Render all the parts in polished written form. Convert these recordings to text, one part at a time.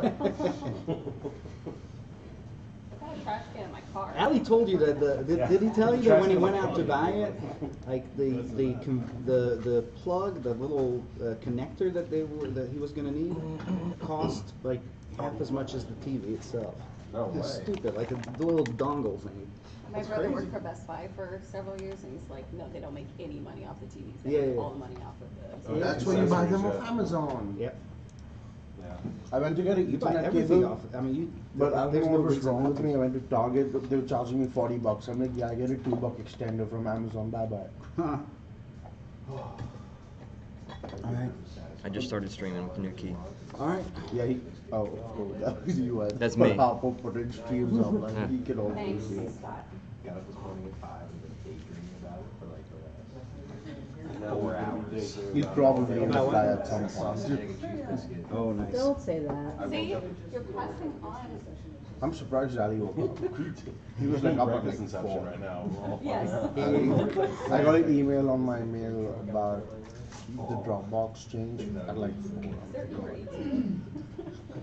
I got a trash can in my car. Ali told you that did he tell you that when he went out to buy it, like the plug, the little connector that he was gonna need, cost like half as much as the TV itself. No It's way. stupid, like a little dongle thing. My That's brother crazy. worked for Best Buy for several years, and he's like, no, they don't make any money off the TVs. They Yeah, make yeah. all the money off of the. Oh, That's when you buy them off Amazon. Yep. Yeah. I went to get an You buy Ethernet everything cable, off. I mean, you. but I there's think no what was reason wrong not with to. me, I went to Target, they were charging me $40. I'm like, yeah, I get a $2 extender from Amazon, bye bye. Huh. Alright. I just started streaming with the new key. Alright. Yeah, oh, that was you. That's me. But Harpo put in streams up, like, Yeah. he can also Thanks, see it. Scott. Got up this morning at 5 and been daydreaming about it for like the last 4 hours. He's probably in the About fly what? at some Sausage, point. egg, and cheese biscuit. Oh, nice. Don't say that. See, you're pressing on. I'm surprised Ali woke up. He was like up at Breakfast like inception 4. right now. We're all Yes. I got an email on my mail about the Dropbox change at like 4.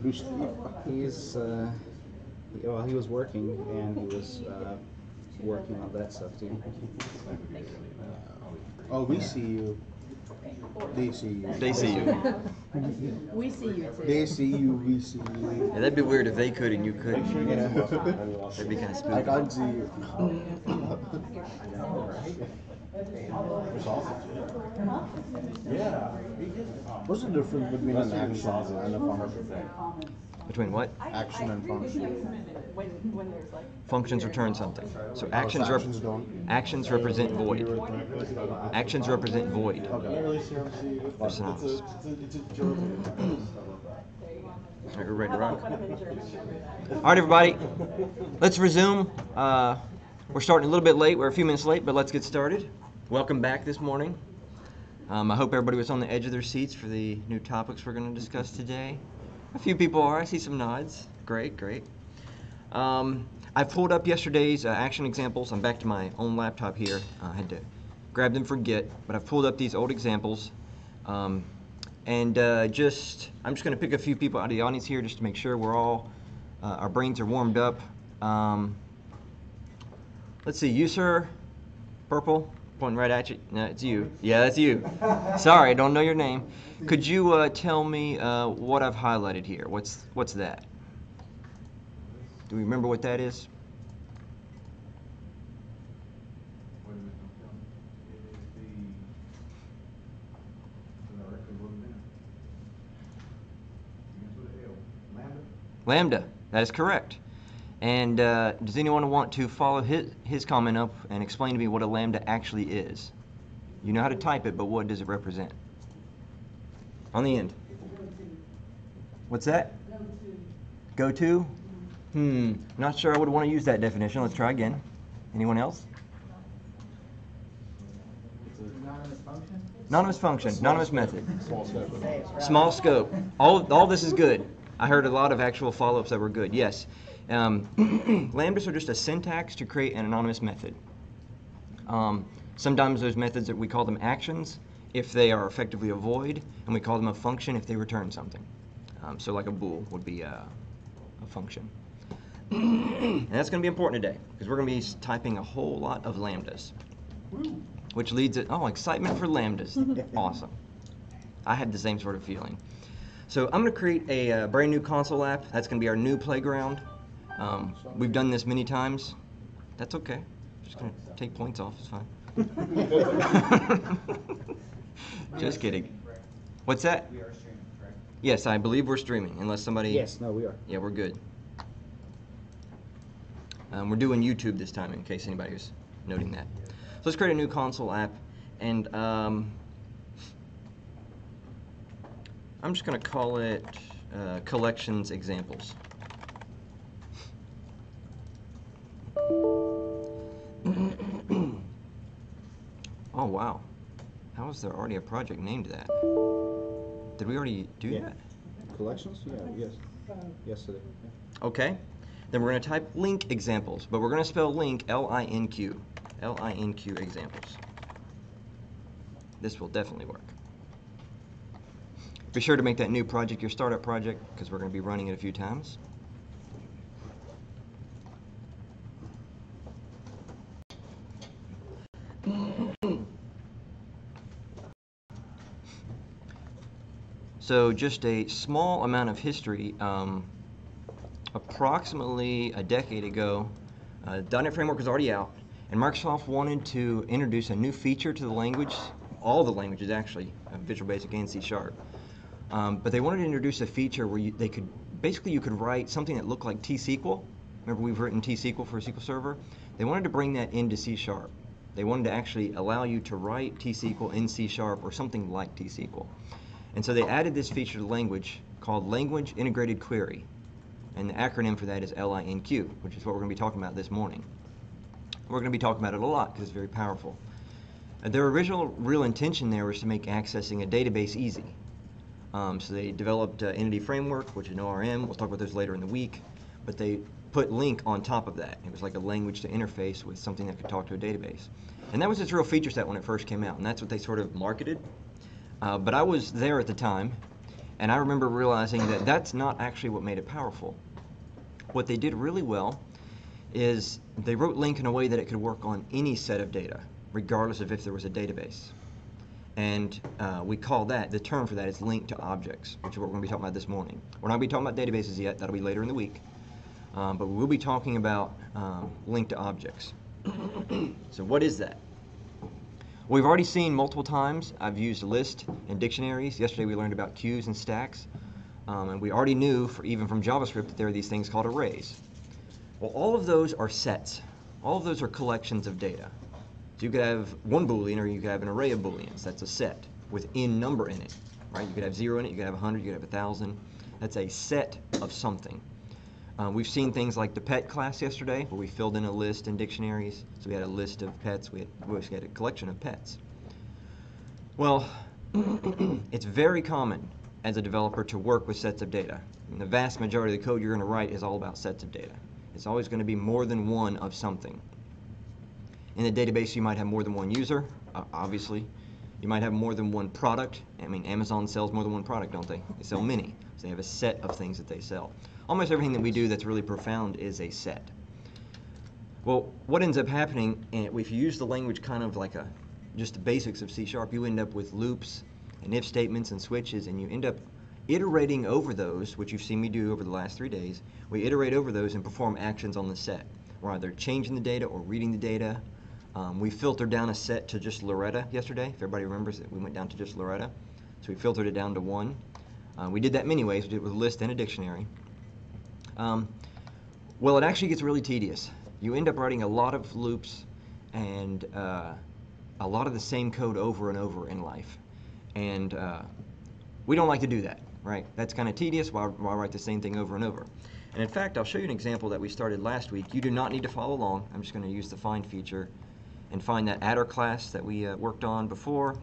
Who's He's well, he was working and he was working on that stuff too. Oh, we see you. They see you. They see you. We see you too. They see you, we see you. Yeah, that'd be weird if they could and you couldn't. Yeah. That'd be kind of I spooky. can't see you. Yeah. What's the difference between an action and a function? Between what? Action and function. When there's like. Functions return something. So Actions don't. actions represent void. Actions represent void. Okay. They're synonymous. All right, we're ready to rock. All right, everybody, let's resume. We're starting a little bit late. We're a few minutes late, but let's get started. Welcome back this morning. I hope everybody was on the edge of their seats for the new topics we're going to discuss today. A few people are. I see some nods. Great, great. I pulled up yesterday's action examples. I'm back to my own laptop here. I had to grab them for Git, but I've pulled up these old examples. I'm just going to pick a few people out of the audience here just to make sure we're all, our brains are warmed up. Let's see, you, sir, purple, pointing right at you. No, it's you. Yeah, that's you. Sorry, I don't know your name. Could you tell me what I've highlighted here? What's that? Do we remember what that is? Lambda. That is correct. And does anyone want to follow his comment up and explain to me what a lambda actually is? You know how to type it, but what does it represent? On the end. What's that? Go to? Not sure I would want to use that definition. Let's try again. Anyone else? Anonymous function, anonymous method. Small scope. All this is good. I heard a lot of actual follow-ups that were good. Yes. Lambdas are just a syntax to create an anonymous method. Sometimes those methods, that we call them actions if they are effectively a void, and we call them a function if they return something. So like a bool would be a function. And that's going to be important today because we're going to be typing a whole lot of lambdas, which leads it, excitement for lambdas. Awesome. I had the same sort of feeling. So I'm going to create a brand new console app. That's going to be our new playground. We've done this many times. That's okay. Just going to take points off. It's fine. Just kidding. What's that? We are streaming, correct? Yes, I believe we're streaming, unless somebody... Yes, no, we are. Yeah, we're good. We're doing YouTube this time, in case anybody was noting that. So let's create a new console app, and I'm just going to call it Collections Examples. Oh, wow. How is there already a project named that? Did we already do that? Collections? Yeah, yes. Yesterday. Okay. Then we're going to type link examples, but we're going to spell link L-I-N-Q. L-I-N-Q examples. This will definitely work. Be sure to make that new project your startup project because we're going to be running it a few times. So just a small amount of history. Approximately a decade ago, .NET Framework was already out, and Microsoft wanted to introduce a new feature to the language, all the languages actually, Visual Basic and C#. But they wanted to introduce a feature where you could write something that looked like T-SQL. Remember, we've written T-SQL for a SQL Server. They wanted to bring that into C#. They wanted to actually allow you to write T-SQL in C# or something like T-SQL. And so they added this feature to the language called Language Integrated Query. And the acronym for that is LINQ, which is what we're going to be talking about this morning. We're going to be talking about it a lot because it's very powerful. Their original real intention there was to make accessing a database easy. So they developed Entity Framework, which is an ORM. We'll talk about those later in the week. But they put Link on top of that. It was like a language to interface with something that could talk to a database. And that was its real feature set when it first came out, and that's what they sort of marketed. But I was there at the time, and I remember realizing that that's not actually what made it powerful. What they did really well is they wrote Link in a way that it could work on any set of data, regardless of if there was a database. And we call that, the term for that is link to objects, which is what we're going to be talking about this morning. We're not going to be talking about databases yet, that'll be later in the week. But we'll be talking about link to objects. So what is that? We've already seen multiple times, I've used list and dictionaries. Yesterday we learned about queues and stacks. And we already knew, even from JavaScript, that there are these things called arrays. Well, all of those are sets. All of those are collections of data. So you could have one Boolean or you could have an array of Booleans. That's a set with in number in it, right? You could have 0 in it, you could have 100, you could have 1,000. That's a set of something. We've seen things like the pet class yesterday, where we filled in a list in dictionaries. So we had a list of pets, we had a collection of pets. Well, it's very common as a developer to work with sets of data. And the vast majority of the code you're going to write is all about sets of data. It's always going to be more than one of something. In a database, you might have more than one user, obviously. You might have more than one product. I mean, Amazon sells more than one product, don't they? They sell many. So they have a set of things that they sell. Almost everything that we do that's really profound is a set. Well, what ends up happening, if you use the language kind of like just the basics of C#, you end up with loops and if statements and switches, and you end up iterating over those, which you've seen me do over the last 3 days. We iterate over those and perform actions on the set. We're either changing the data or reading the data. We filtered down a set to just Loretta yesterday. If everybody remembers it, we went down to just Loretta. So we filtered it down to 1. We did that many ways. We did it with a list and a dictionary. Well, it actually gets really tedious. You end up writing a lot of loops and a lot of the same code over and over in life. And we don't like to do that, right? That's kind of tedious. Why write the same thing over and over? And in fact, I'll show you an example that we started last week. You do not need to follow along. I'm just going to use the find feature and find that adder class that we worked on before.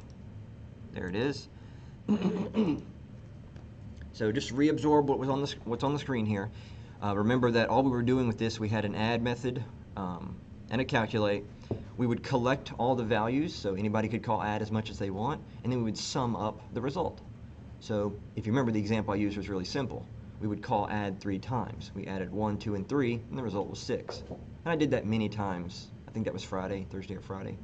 There it is. So just reabsorb what's on the screen here. Remember that all we were doing with this, we had an add method and a calculate. We would collect all the values, so anybody could call add as much as they want, and then we would sum up the result. So if you remember, the example I used was really simple. We would call add 3 times. We added 1, 2, and 3, and the result was 6. And I did that many times. I think that was Thursday or Friday.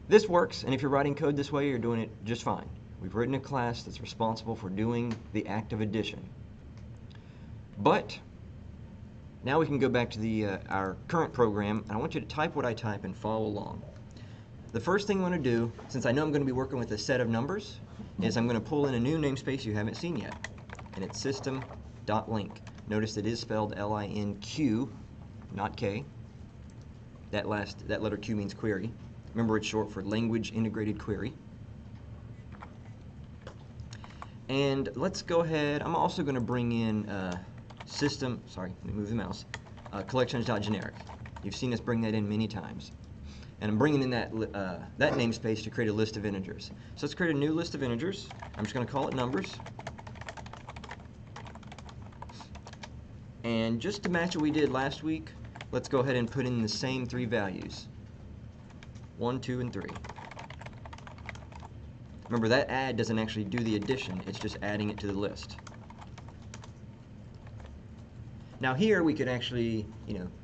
This works, and if you're writing code this way, you're doing it just fine. We've written a class that's responsible for doing the act of addition. But now we can go back to our current program, and I want you to type what I type and follow along. The first thing I'm going to do, since I know I'm going to be working with a set of numbers, is I'm going to pull in a new namespace you haven't seen yet, and it's system.link. Notice it is spelled L-I-N-Q, not K. That letter Q means query. Remember, it's short for Language Integrated Query. And let's go ahead. I'm also going to bring in let me move the mouse, collections.generic. You've seen us bring that in many times. And I'm bringing in that namespace to create a list of integers. So let's create a new list of integers. I'm just going to call it numbers. And just to match what we did last week, let's go ahead and put in the same 3 values. 1, 2, and 3. Remember, that add doesn't actually do the addition, it's just adding it to the list. Now here we could actually,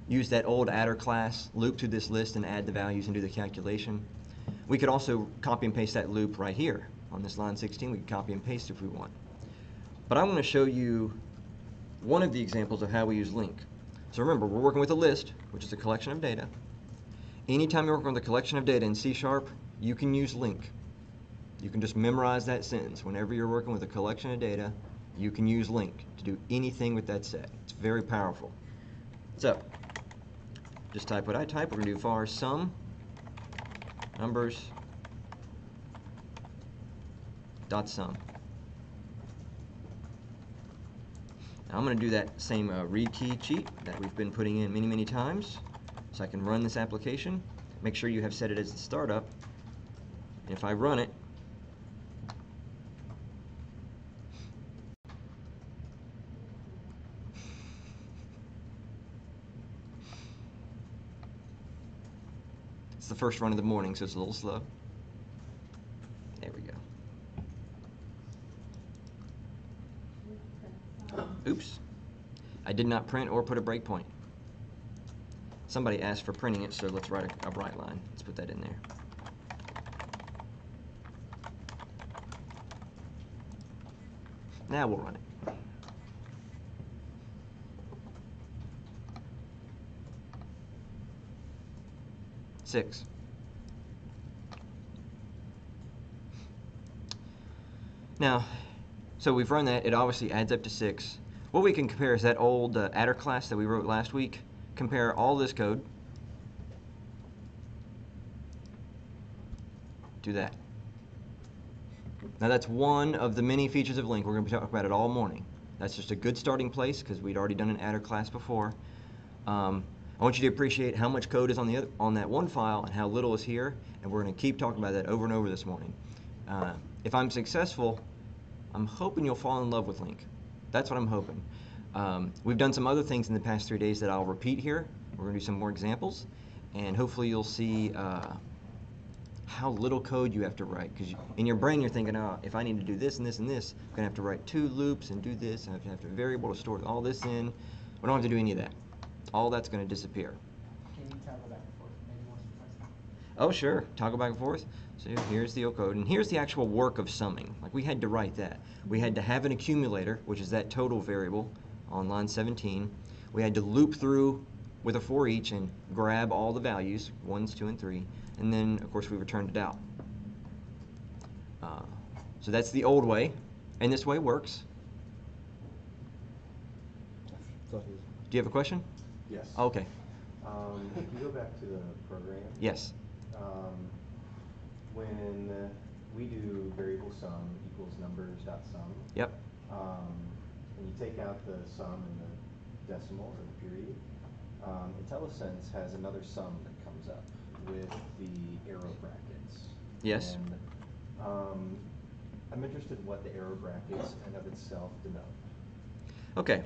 use that old adder class, loop through this list and add the values and do the calculation. We could also copy and paste that loop right here on this line 16. We could copy and paste if we want. But I want to show you one of the examples of how we use link. So remember, we're working with a list, which is a collection of data. Anytime you're working with a collection of data in C#, you can use link. You can just memorize that sentence. Whenever you're working with a collection of data, you can use link to do anything with that set. It's very powerful. So, just type what I type. We're going to do var sum numbers dot sum. Now I'm going to do that same read key cheat that we've been putting in many, many times, so I can run this application. Make sure you have set it as the startup. And if I run it, it's the first run of the morning, so it's a little slow. There we go. Oops. I did not print or put a breakpoint. Somebody asked for printing it, so let's write a bright line. Let's put that in there. Now we'll run it. Six. Now, so we've run that. It obviously adds up to 6. What we can compare is that old adder class that we wrote last week. Compare all this code to that. Now that's one of the many features of link. We're going to be talking about it all morning. That's just a good starting place because we'd already done an adder class before. I want you to appreciate how much code is on that one file and how little is here, and we're going to keep talking about that over and over this morning. If I'm successful, I'm hoping you'll fall in love with link. That's what I'm hoping. We've done some other things in the past 3 days that I'll repeat here. We're going to do some more examples, and hopefully you'll see how little code you have to write. Because in your brain you're thinking, oh, if I need to do this and this and this, I'm going to have to write 2 loops and do this, and I have to have a variable to store all this in. We don't have to do any of that. All that's going to disappear. Can you toggle back and forth maybe once or twice? Oh, sure. Toggle back and forth. So here's the code, and here's the actual work of summing. Like, we had to write that. We had to have an accumulator, which is that total variable on line 17. We had to loop through with a for each and grab all the values, 1s, 2, and 3, and then, of course, we returned it out. So that's the old way, and this way works. Do you have a question? Yes. Okay. If you go back to the program. Yes. When we do variable sum equals numbers dot sum. Yep. And you take out the sum and the decimal or the period, IntelliSense has another sum that comes up with the arrow brackets. Yes. And I'm interested in what the arrow brackets in of itself denote. Okay.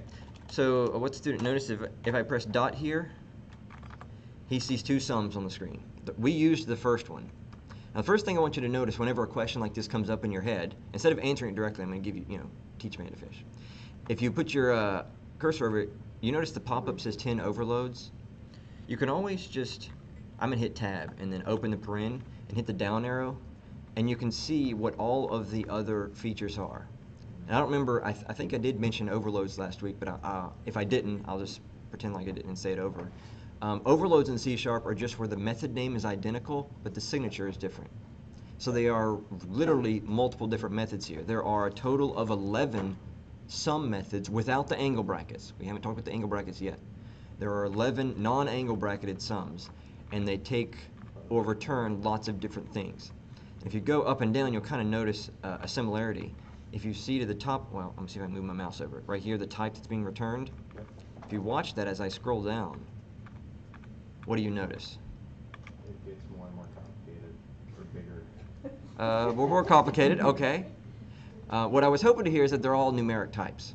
So what the student notice, if I press dot here, he sees 2 sums on the screen. We used the first one. Now, the first thing I want you to notice whenever a question like this comes up in your head, instead of answering it directly, I'm going to give you, teach man to fish. If you put your cursor over it, you notice the pop-up says 10 overloads. You can always just, I'm going to hit tab and then open the paren and hit the down arrow, and you can see what all of the other features are. And I don't remember, I think I did mention overloads last week, but if I didn't, I'll just pretend like I didn't and say it over. Overloads in C# are just where the method name is identical, but the signature is different. So they are literally multiple different methods here. There are a total of 11 sum methods without the angle brackets. We haven't talked about the angle brackets yet. There are 11 non-angle bracketed sums, and they take or return lots of different things. If you go up and down, you'll kind of notice a similarity. If you see to the top, well, let me see if I can move my mouse over it. Right here, the type that's being returned. If you watch that as I scroll down, what do you notice? It gets more and more complicated or bigger. More complicated, okay. What I was hoping to hear is that they're all numeric types.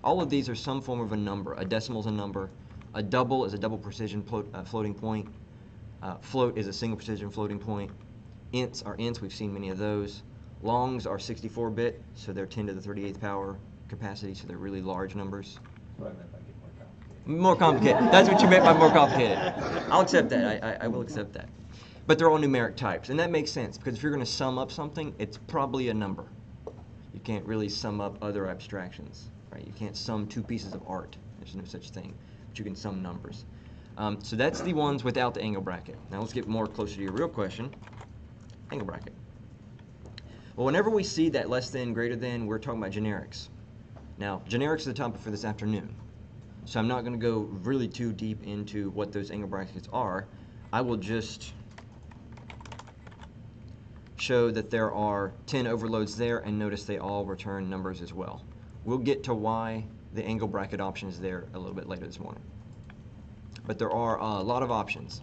All of these are some form of a number. A decimal is a number. A double is a double precision floating point. Float is a single precision floating point. Ints are ints. We've seen many of those. Longs are 64-bit, so they're 10 to the 38th power capacity, so they're really large numbers. That's what I meant by get more complicated. More complicated. That's what you meant by more complicated. I'll accept that. I will accept that. But they're all numeric types, and that makes sense, because if you're going to sum up something, it's probably a number. You can't really sum up other abstractions, right? You can't sum two pieces of art. There's no such thing, but you can sum numbers. So that's the ones without the angle bracket. Now let's get more closer to your real question, angle bracket. Well, whenever we see that less than, greater than, we're talking about generics. Now, generics is the topic for this afternoon. So I'm not going to go really too deep into what those angle brackets are. I will just show that there are 10 overloads there, and notice they all return numbers as well. We'll get to why the angle bracket option is there a little bit later this morning. But there are a lot of options.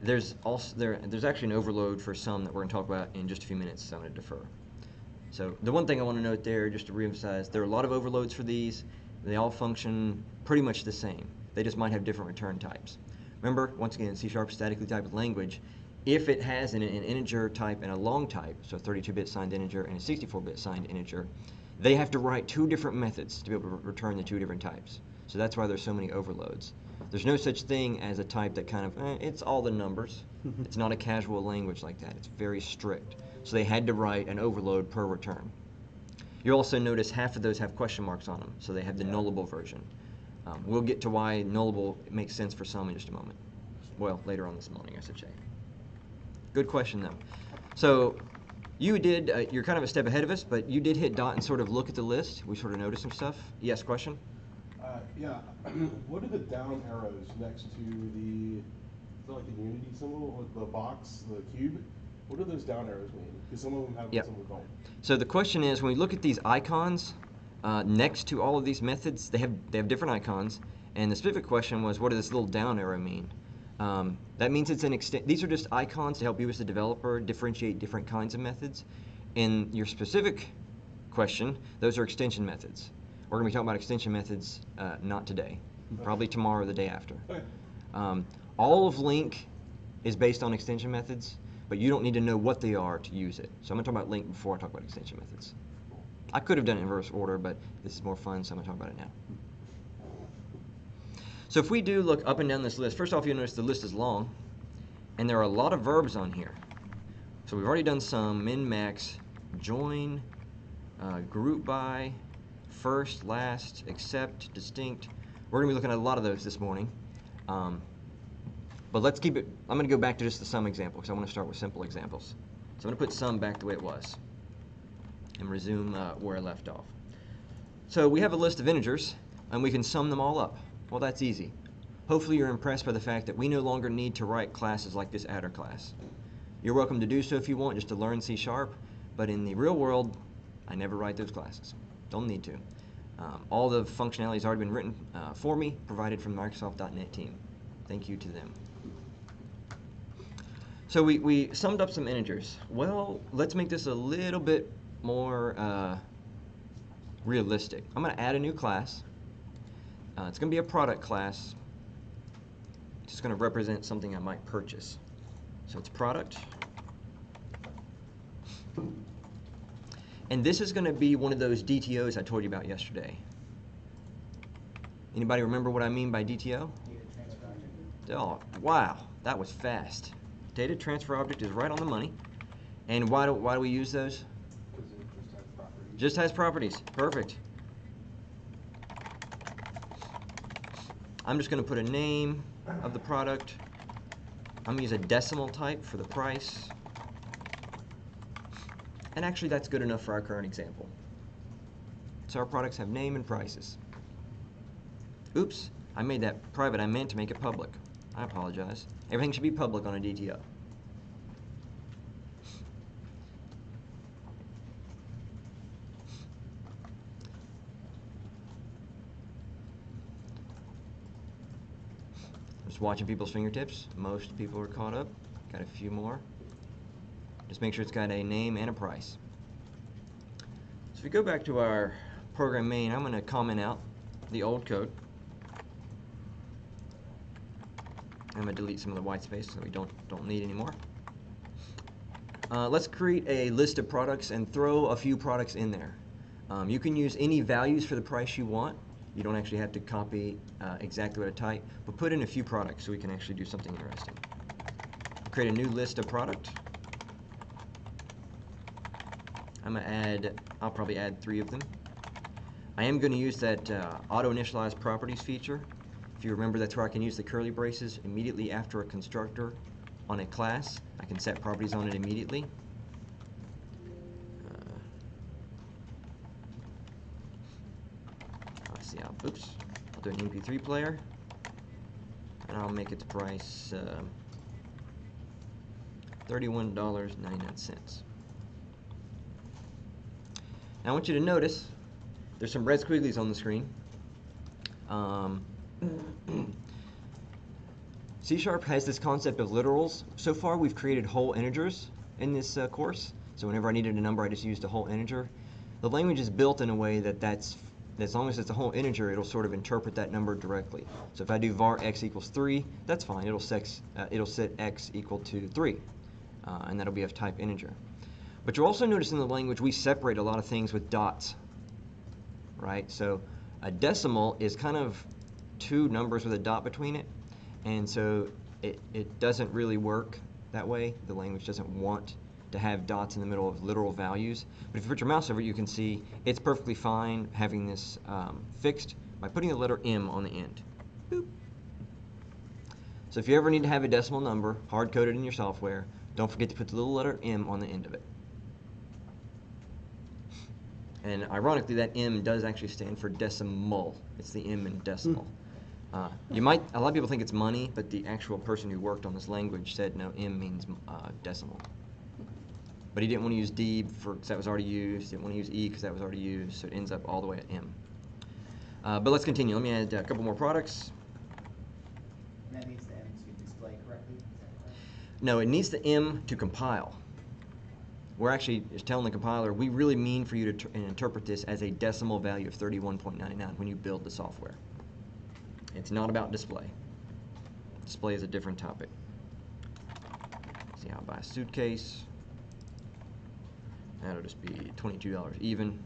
There's actually an overload for some that we're going to talk about in just a few minutes, so I'm going to defer. So the one thing I want to note there, just to reemphasize, there are a lot of overloads for these. They all function pretty much the same. They just might have different return types. Remember, once again, C# statically typed language, if it has an integer type and a long type, so a 32-bit signed integer and a 64-bit signed integer, they have to write two different methods to be able to return the two different types. So that's why there's so many overloads. There's no such thing as a type that kind of, it's all the numbers. It's not a casual language like that. It's very strict. So they had to write an overload per return. You'll also notice half of those have question marks on them, so they have the nullable version. We'll get to why nullable makes sense for some in just a moment. Well, later on this morning, I should say. Good question, though. So you did, you're kind of a step ahead of us, but you did hit dot and sort of look at the list. We sort of noticed some stuff. Yes, question? Yeah. What are the down arrows next to the, is that like the unity symbol, the box, the cube? What do those down arrows mean? Because some of them have, Yep. some of them don't. So the question is, when we look at these icons next to all of these methods, they have different icons. And the specific question was, what does this little down arrow mean? That means it's an these are just icons to help you as the developer differentiate different kinds of methods. In your specific question, those are extension methods. We're going to be talking about extension methods not today, probably tomorrow or the day after. Okay. All of LINQ is based on extension methods, but you don't need to know what they are to use it. So I'm going to talk about LINQ before I talk about extension methods. I could have done it in reverse order, but this is more fun, so I'm going to talk about it now. So if we do look up and down this list, first off, you'll notice the list is long, and there are a lot of verbs on here. So we've already done some: min, max, join, group by, first, last, accept, distinct. We're going to be looking at a lot of those this morning. But let's keep it, I'm going to go back to just the sum example because I want to start with simple examples. So I'm going to put sum back the way it was and resume where I left off. So we have a list of integers and we can sum them all up. Well, that's easy. Hopefully you're impressed by the fact that we no longer need to write classes like this adder class. You're welcome to do so if you want, just to learn C#, but in the real world, I never write those classes. Don't need to. All the functionality has already been written for me, provided from the Microsoft.NET team. Thank you to them. So we summed up some integers. Well, let's make this a little bit more realistic. I'm going to add a new class. It's going to be a product class. It's just going to represent something I might purchase. So it's product. And this is going to be one of those DTOs I told you about yesterday. Anybody remember what I mean by DTO? Oh, wow, that was fast. Data transfer object is right on the money. And why do we use those? Because it just has properties. Just has properties. Perfect. I'm just going to put a name of the product. I'm going to use a decimal type for the price. And actually, that's good enough for our current example. So our products have name and prices. Oops, I made that private. I meant to make it public. I apologize. Everything should be public on a DTO. Just watching people's fingertips. Most people are caught up. Got a few more. Just make sure it's got a name and a price. So if we go back to our program main, I'm going to comment out the old code. I'm going to delete some of the white space that we don't need anymore. Let's create a list of products and throw a few products in there. You can use any values for the price you want. You don't actually have to copy exactly what I type, but put in a few products so we can actually do something interesting. Create a new list of product. I'll probably add 3 of them. I am going to use that auto-initialize properties feature. If you remember, that's where I can use the curly braces immediately after a constructor on a class. I can set properties on it immediately. Oops, I'll do an MP3 player, and I'll make its price $31.99. Now I want you to notice there's some red squigglies on the screen. C# has this concept of literals. So far we've created whole integers in this course, so whenever I needed a number I just used a whole integer. The language is built in a way that's as long as it's a whole integer, it'll sort of interpret that number directly. So if I do var x equals 3, that's fine. It'll set x equal to 3, and that'll be of type integer. But you'll also notice in the language we separate a lot of things with dots, right? So a decimal is kind of 2 numbers with a dot between it, and so it doesn't really work that way. The language doesn't want to have dots in the middle of literal values. But if you put your mouse over it, you can see it's perfectly fine having this fixed by putting the letter M on the end. Boop. So if you ever need to have a decimal number hard-coded in your software, don't forget to put the little letter M on the end of it. And ironically, that M does actually stand for decimal. It's the M in decimal. A lot of people think it's money, but the actual person who worked on this language said no, M means decimal. But he didn't want to use D because that was already used. Didn't want to use E because that was already used. So it ends up all the way at M. But let's continue. Let me add a couple more products. And that needs the M to display correctly? Is that correct? No, it needs the M to compile. We're actually just telling the compiler, we really mean for you to interpret this as a decimal value of 31.99 when you build the software. It's not about display. Display is a different topic. See, I'll buy a suitcase. That'll just be $22 even.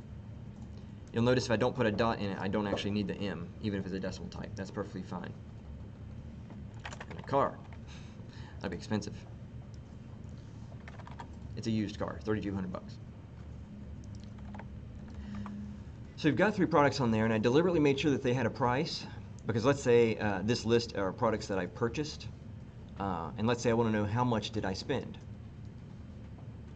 You'll notice if I don't put a dot in it, I don't actually need the M, even if it's a decimal type. That's perfectly fine. And a car. That'd be expensive. It's a used car, $3,200. So we've got 3 products on there, and I deliberately made sure that they had a price, because let's say this list are products that I purchased, and let's say I want to know how much did I spend.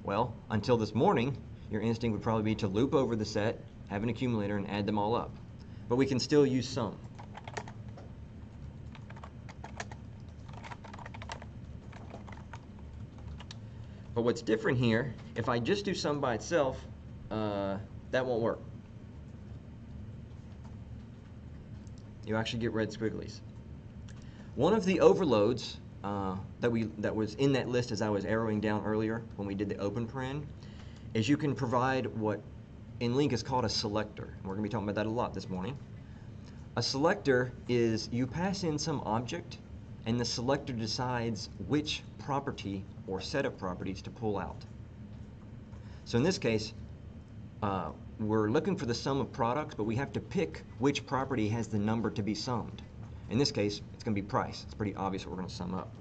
Well, until this morning, your instinct would probably be to loop over the set, have an accumulator, and add them all up. But we can still use sum. But what's different here, if I just do sum by itself, that won't work. You actually get red squigglies. One of the overloads that was in that list as I was arrowing down earlier when we did the open paren is you can provide what in Link is called a selector. And we're going to be talking about that a lot this morning. A selector is you pass in some object and the selector decides which property or set of properties to pull out. So in this case, we're looking for the sum of products, but we have to pick which property has the number to be summed. In this case, it's going to be price. It's pretty obvious what we're going to sum up.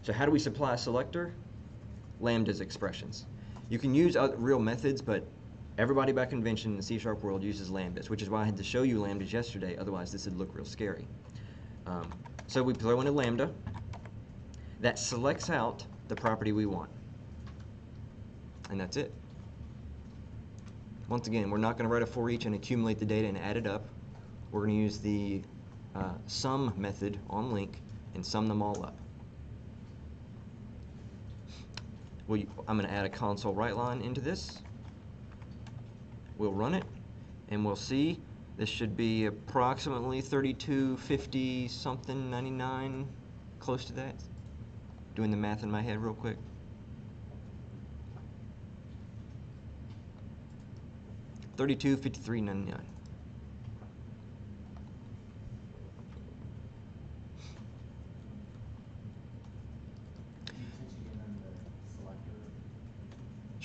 So how do we supply a selector? Lambdas expressions. You can use real methods, but everybody by convention in the C# world uses lambdas, which is why I had to show you lambdas yesterday, otherwise this would look real scary. So we throw in a lambda that selects out the property we want. And that's it. Once again, we're not going to write a for each and accumulate the data and add it up. We're going to use the sum method on Link and sum them all up. I'm going to add a console write line into this. We'll run it, and we'll see this should be approximately 3250 something 99, close to that. Doing the math in my head real quick. $32.53.99. Since you gave them the selector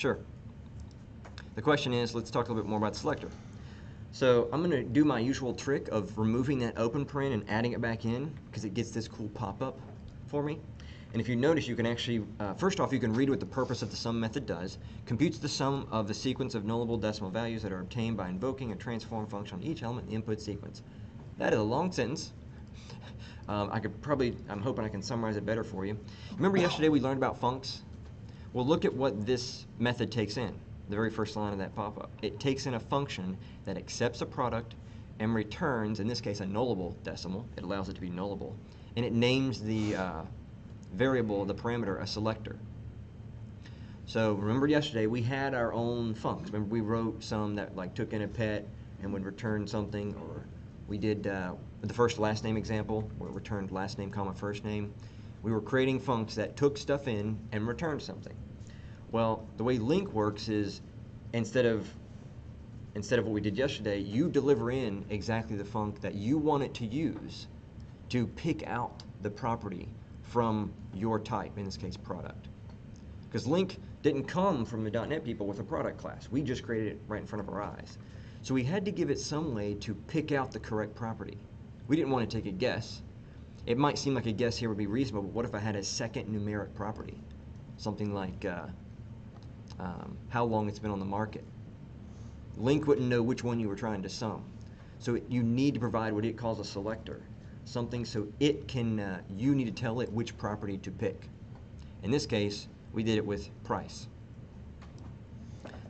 Sure. The question is, let's talk a little bit more about the selector. So I'm going to do my usual trick of removing that open paren and adding it back in because it gets this cool pop-up for me. And if you notice, you can actually, first off, you can read what the purpose of the sum method does. Computes the sum of the sequence of nullable decimal values that are obtained by invoking a transform function on each element in the input sequence. That is a long sentence. I'm hoping I can summarize it better for you. Remember yesterday we learned about funcs? Well, look at what this method takes in, the very first line of that pop-up. It takes in a function that accepts a product and returns, in this case, a nullable decimal. It allows it to be nullable. And it names the variable, the parameter, a selector. So remember yesterday we had our own funcs. Remember we wrote some that like took in a pet and would return something, or we did the first last name example where it returned last name comma first name. We were creating funcs that took stuff in and returned something. Well, the way LINQ works is instead of what we did yesterday, you deliver in exactly the func that you want it to use to pick out the property from your type, in this case product. Because LINQ didn't come from the .NET people with a product class. We just created it right in front of our eyes. So we had to give it some way to pick out the correct property. We didn't want to take a guess. It might seem like a guess here would be reasonable, but what if I had a second numeric property? Something like how long it's been on the market. LINQ wouldn't know which one you were trying to sum. So you need to provide what it calls a selector. Something so it can, you need to tell it which property to pick. In this case, we did it with price.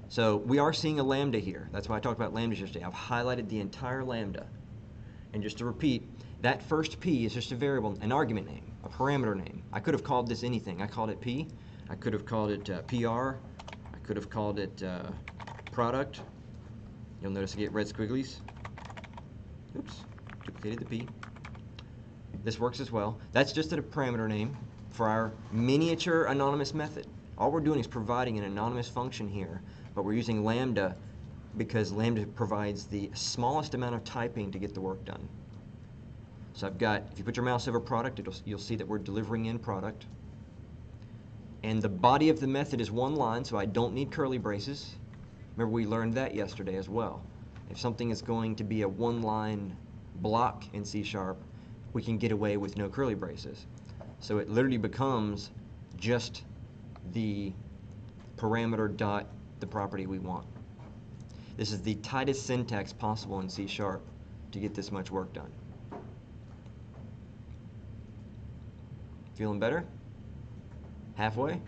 So we are seeing a lambda here. That's why I talked about lambdas yesterday. I've highlighted the entire lambda. And just to repeat, that first P is just a variable, an argument name, a parameter name. I could have called this anything. I called it P. I could have called it PR. I could have called it product. You'll notice I get red squigglies. Oops, duplicated the P. This works as well. That's just a parameter name for our miniature anonymous method. All we're doing is providing an anonymous function here, but we're using lambda because lambda provides the smallest amount of typing to get the work done. So I've got, if you put your mouse over product, you'll see that we're delivering in product. And the body of the method is one line, so I don't need curly braces. Remember we learned that yesterday as well. If something is going to be a one-line block in C#, we can get away with no curly braces. So it literally becomes just the parameter dot the property we want. This is the tightest syntax possible in C# to get this much work done. Feeling better? Halfway?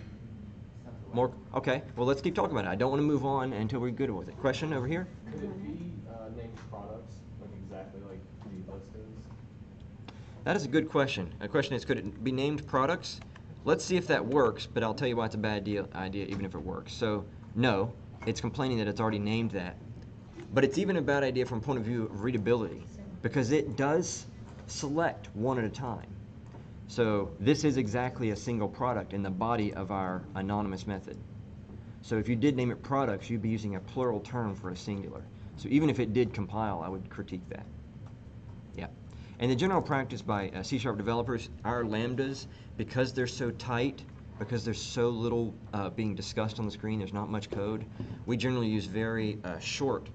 More? Okay, well let's keep talking about it. I don't want to move on until we're good with it. Question over here? Could it be named products, like exactly like the list is? That is a good question. The question is, could it be named products? Let's see if that works, but I'll tell you why it's a bad idea even if it works. So, no, it's complaining that it's already named that. But it's even a bad idea from point of view of readability, because it does select one at a time. So this is exactly a single product in the body of our anonymous method. So if you did name it products, you'd be using a plural term for a singular. So even if it did compile, I would critique that. Yeah. And the general practice by C# developers, our lambdas, because they're so tight, because there's so little being discussed on the screen, there's not much code, we generally use very short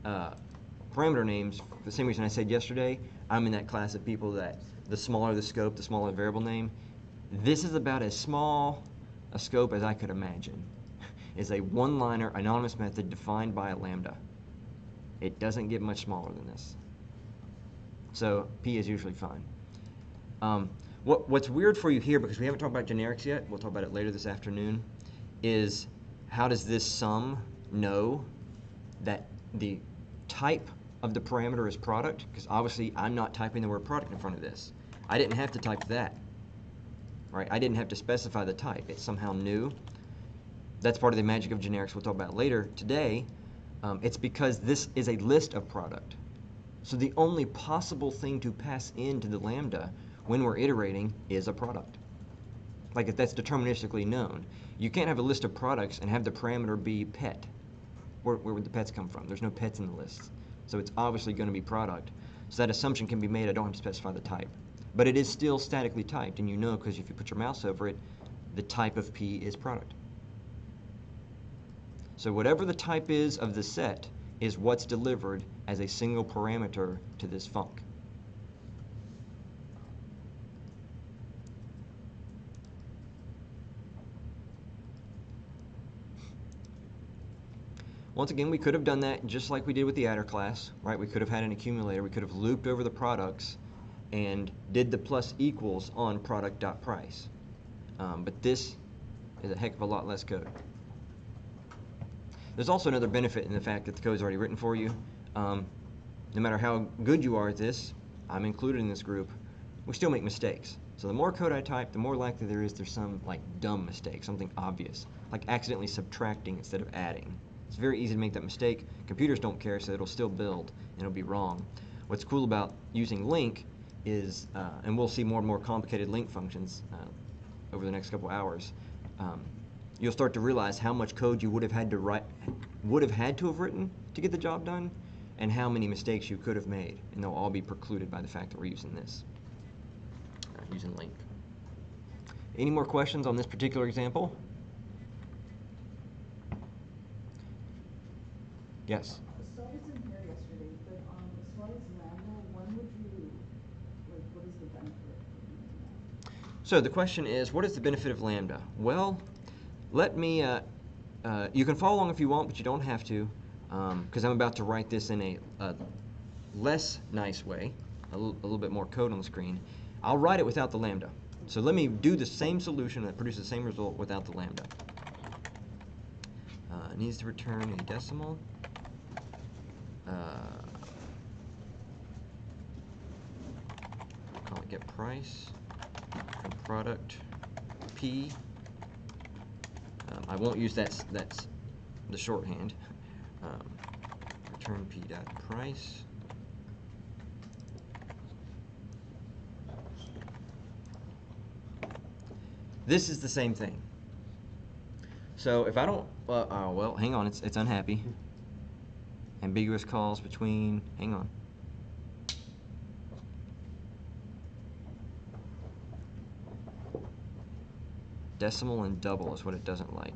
parameter names. For the same reason I said yesterday, I'm in that class of people that the smaller the scope, the smaller the variable name. This is about as small a scope as I could imagine. It's a one-liner anonymous method defined by a lambda. It doesn't get much smaller than this. So P is usually fine. What's weird for you here, because we haven't talked about generics yet, we'll talk about it later this afternoon, is how does this sum know that the type of the parameter is product? Because obviously I'm not typing the word product in front of this. I didn't have to type that. Right? I didn't have to specify the type. It somehow knew. That's part of the magic of generics we'll talk about later. Today, it's because this is a list of product. So the only possible thing to pass into the lambda when we're iterating is a product. Like if that's deterministically known. You can't have a list of products and have the parameter be pet. Where would the pets come from? There's no pets in the list. So it's obviously going to be product. So that assumption can be made. I don't have to specify the type. But it is still statically typed, and you know because if you put your mouse over it, the type of P is product. So whatever the type is of the set is what's delivered as a single parameter to this func. Once again, we could have done that just like we did with the adder class, right? We could have had an accumulator. We could have looped over the products and did the plus equals on product.price. But this is a heck of a lot less code. There's also another benefit in the fact that the code's already written for you. No matter how good you are at this, I'm included in this group, we still make mistakes. So the more code I type, the more likely there's some like dumb mistake, something obvious, like accidentally subtracting instead of adding. It's very easy to make that mistake. Computers don't care, so it'll still build, and it'll be wrong. What's cool about using link is, and we'll see more and more complicated link functions over the next couple hours, you'll start to realize how much code you would have had to have written to get the job done, and how many mistakes you could have made, and they'll all be precluded by the fact that we're using this, using link. Any more questions on this particular example? Yes? So I wasn't here yesterday, but as far as Lambda, when would you, like, what is the benefit of using that? So the question is, what is the benefit of Lambda? Well, let me, you can follow along if you want, but you don't have to, because I'm about to write this in a less nice way, a little bit more code on the screen. I'll write it without the Lambda. So let me do the same solution that produces the same result without the Lambda. It needs to return a decimal. Call it get price from product P. I won't use that's the shorthand. Return P dot price. This is the same thing. So if I don't, well, hang on, it's unhappy. Ambiguous calls between, hang on. Decimal and double is what it doesn't like.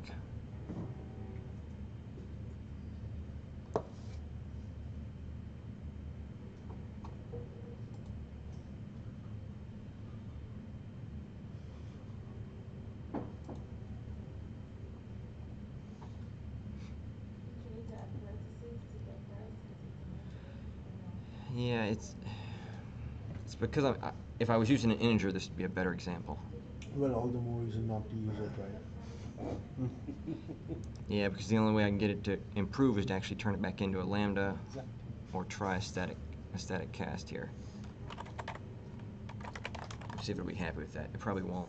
Yeah, it's because if I was using an integer, this would be a better example. Well, all the more reason not to use it, right? Yeah, because the only way I can get it to improve is to actually turn it back into a lambda or try a static cast here. Let's see if it'll be happy with that. It probably won't.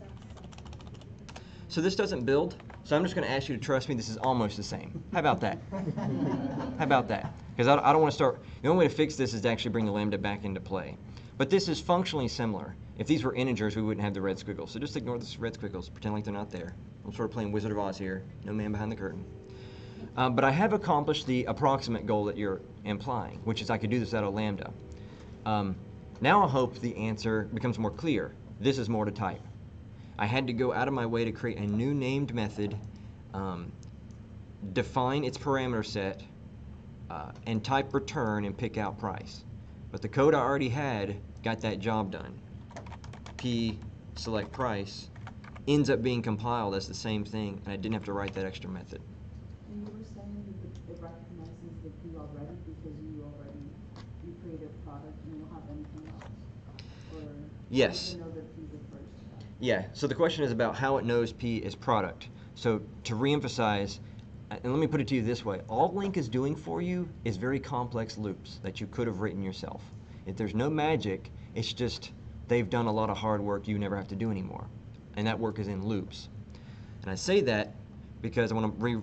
So this doesn't build, so I'm just going to ask you to trust me. This is almost the same. How about that? How about that? Because I don't want to start, the only way to fix this is to actually bring the lambda back into play. But this is functionally similar. If these were integers, we wouldn't have the red squiggles. So just ignore the red squiggles, pretend like they're not there. I'm sort of playing Wizard of Oz here, no man behind the curtain. But I have accomplished the approximate goal that you're implying, which is I could do this out of lambda. Now I hope the answer becomes more clear. This is more to type. I had to go out of my way to create a new named method, define its parameter set, and type return and pick out price. But the code I already had got that job done. P select price ends up being compiled as the same thing, and I didn't have to write that extra method. And you were saying that it recognizes the P already because you created a product and you don't have anything else? Or Yes. you know that P is the first step? Yeah, so the question is about how it knows P is product. So to reemphasize, and let me put it to you this way, all Link is doing for you is very complex loops that you could have written yourself. If there's no magic, it's just they've done a lot of hard work you never have to do anymore. And that work is in loops. And I say that because I want to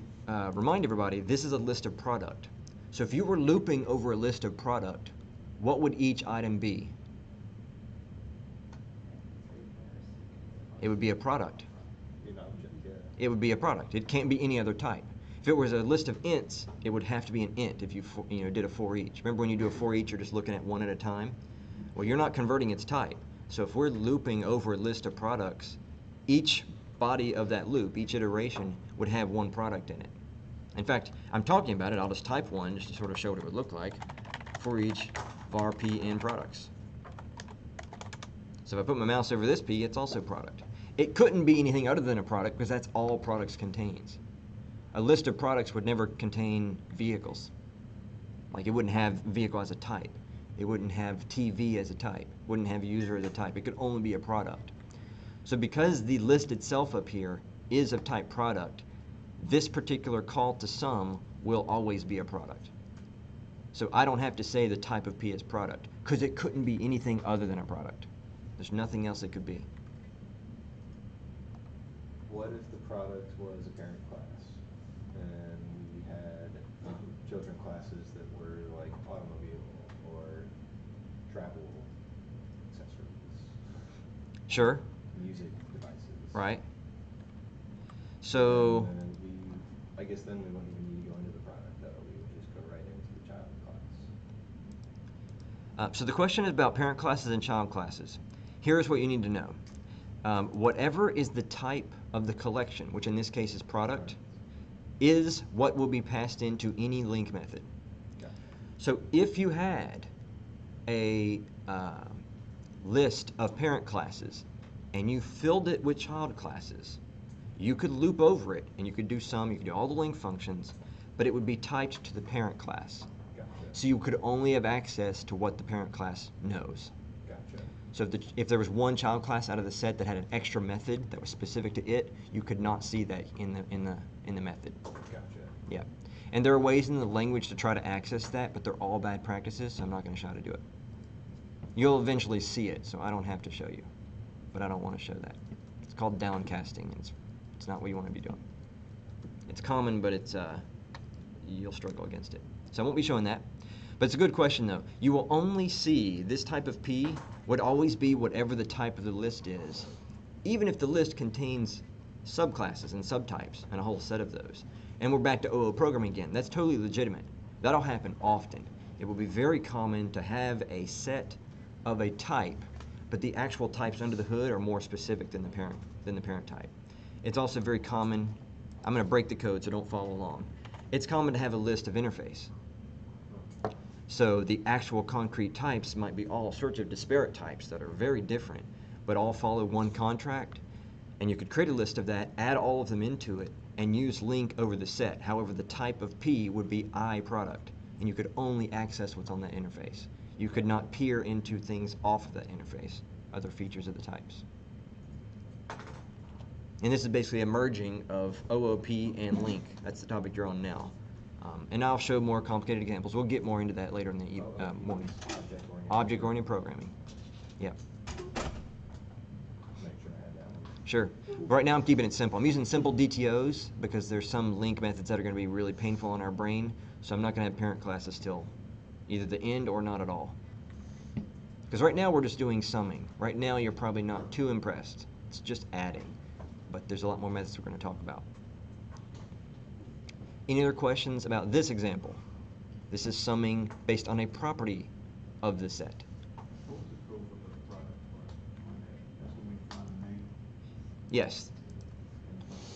remind everybody, this is a list of product. So if you were looping over a list of product, what would each item be? It would be a product. An object, yeah. It would be a product. It can't be any other type. If it was a list of ints, it would have to be an int if you did a for each. Remember when you do a for each, you're just looking at one at a time? Well, you're not converting its type. So if we're looping over a list of products, each body of that loop, each iteration, would have one product in it. In fact, I'm talking about it, I'll just type one just to sort of show what it would look like for each var p in products. So if I put my mouse over this p, it's also product. It couldn't be anything other than a product because that's all products contains. A list of products would never contain vehicles. Like it wouldn't have vehicle as a type. It wouldn't have TV as a type. Wouldn't have user as a type. It could only be a product. So because the list itself up here is of type product, this particular call to sum will always be a product. So I don't have to say the type of P is product because it couldn't be anything other than a product. There's nothing else it could be. What if the product was a parent class and we had children classes that were like automobile or travel accessories? Sure. Music devices. Right. So And then I guess then we wouldn't even need to go into the product though. We would just go right into the child class. So the question is about parent classes and child classes. Here's what you need to know. Whatever is the type of the collection, which in this case is product, is what will be passed into any link method. Gotcha. So if you had a list of parent classes and you filled it with child classes, you could loop over it and you could do sum, you could do all the link functions, but it would be typed to the parent class. Gotcha. So you could only have access to what the parent class knows. Gotcha. So if there was one child class out of the set that had an extra method that was specific to it, you could not see that in the method. Gotcha. Yeah. And there are ways in the language to try to access that, but they're all bad practices, so I'm not going to show how to do it. You'll eventually see it, so I don't have to show you. But I don't want to show that. It's called downcasting. It's not what you want to be doing. It's common, but you'll struggle against it. So I won't be showing that. But it's a good question, though. You will only see this type of P would always be whatever the type of the list is, even if the list contains subclasses and subtypes and a whole set of those. And we're back to OO programming again. That's totally legitimate. That'll happen often. It will be very common to have a set of a type, but the actual types under the hood are more specific than the parent type. It's also very common, I'm going to break the code so don't follow along. It's common to have a list of interface. So the actual concrete types might be all sorts of disparate types that are very different, but all follow one contract. And you could create a list of that, add all of them into it, and use link over the set. However, the type of P would be I product, and you could only access what's on that interface. You could not peer into things off of that interface, other features of the types. And this is basically a merging of OOP and link. That's the topic you're on now. And I'll show more complicated examples. We'll get more into that later in the morning. Object-oriented programming. Yep. Make sure I had that one. Sure. Right now I'm keeping it simple. I'm using simple DTOs because there's some link methods that are going to be really painful on our brain. So I'm not going to have parent classes till either the end or not at all. Because right now we're just doing summing. Right now you're probably not too impressed. It's just adding. But there's a lot more methods we're going to talk about. Any other questions about this example? This is summing based on a property of the set. What was the code for the product class? That's when we find the name. Yes.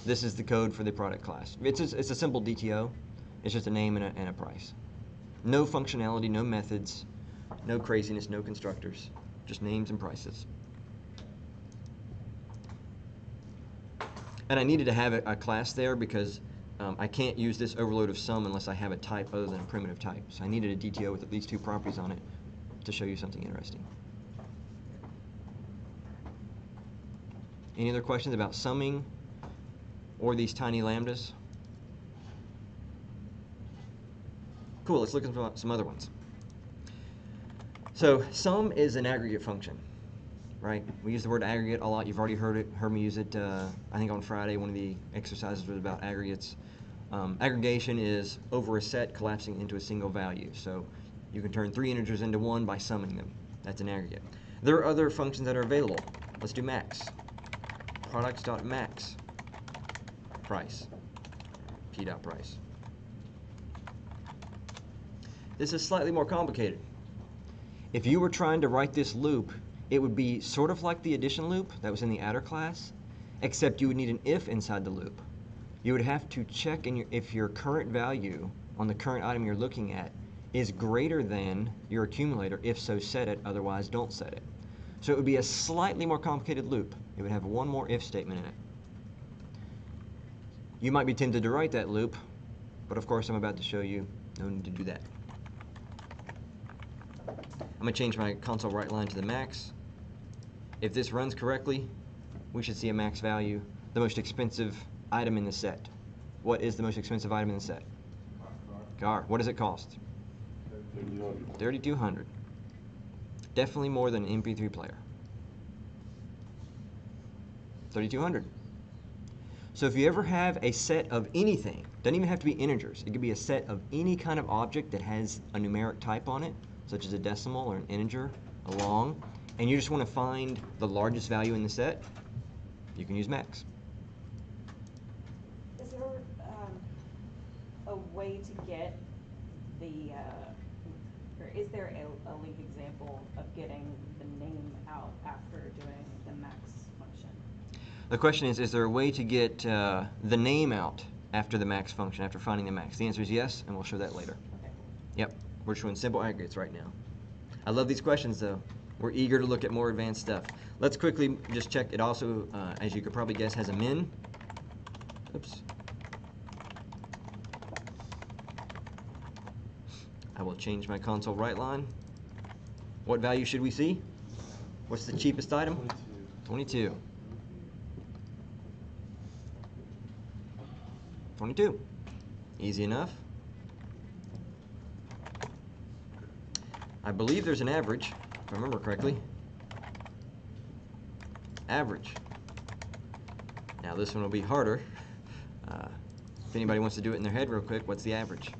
This is the code for the product class. It's a simple DTO. It's just a name and a price. No functionality, no methods, no craziness, no constructors. Just names and prices. And I needed to have a class there because I can't use this overload of sum unless I have a type other than a primitive type. So I needed a DTO with at least two properties on it to show you something interesting. Any other questions about summing or these tiny lambdas? Cool, let's look at some other ones. So sum is an aggregate function, right? We use the word aggregate a lot. You've already heard me use it, I think on Friday. One of the exercises was about aggregates. Aggregation is over a set collapsing into a single value. So you can turn three integers into one by summing them. That's an aggregate. There are other functions that are available. Let's do max. Products.max price. P.price. This is slightly more complicated. If you were trying to write this loop, it would be sort of like the addition loop that was in the adder class, except you would need an if inside the loop. you would have to check if your current value on the current item you're looking at is greater than your accumulator. If so, set it, otherwise don't set it. So it would be a slightly more complicated loop. It would have one more if statement in it. You might be tempted to write that loop, but of course I'm about to show you no need to do that. I'm going to change my console write line to the max. If this runs correctly, we should see a max value, the most expensive item in the set. What is the most expensive item in the set? Car. What does it cost? $3,200. Definitely more than an MP3 player. $3,200. So if you ever have a set of anything, doesn't even have to be integers, it could be a set of any kind of object that has a numeric type on it, such as a decimal or an integer, a long, and you just want to find the largest value in the set, you can use max. Is there a way to get the, or is there a league example of getting the name out after doing the max function? The question is there a way to get the name out after the max function, after finding the max? The answer is yes, and we'll show that later. Okay. Yep, we're showing simple aggregates right now. I love these questions though. We're eager to look at more advanced stuff. Let's quickly just check. It also, as you could probably guess, has a min. Oops. I will change my console write line. What value should we see? What's the cheapest item? 22. 22. Easy enough. I believe there's an average, if I remember correctly. Average. Now this one will be harder. If anybody wants to do it in their head real quick, what's the average?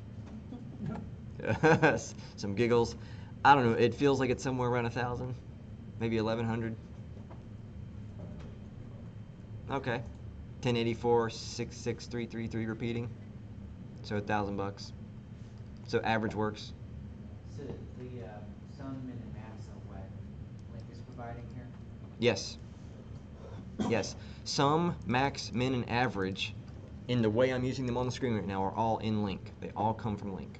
Some giggles. I don't know, it feels like it's somewhere around 1,000, maybe 1,100. Okay. 1084, 66333 repeating. So $1,000. So average works. So the sum, min, and max are what Link is providing here? Yes. Yes. Sum, max, min, and average, in the way I'm using them on the screen right now, are all in Link. They all come from Link.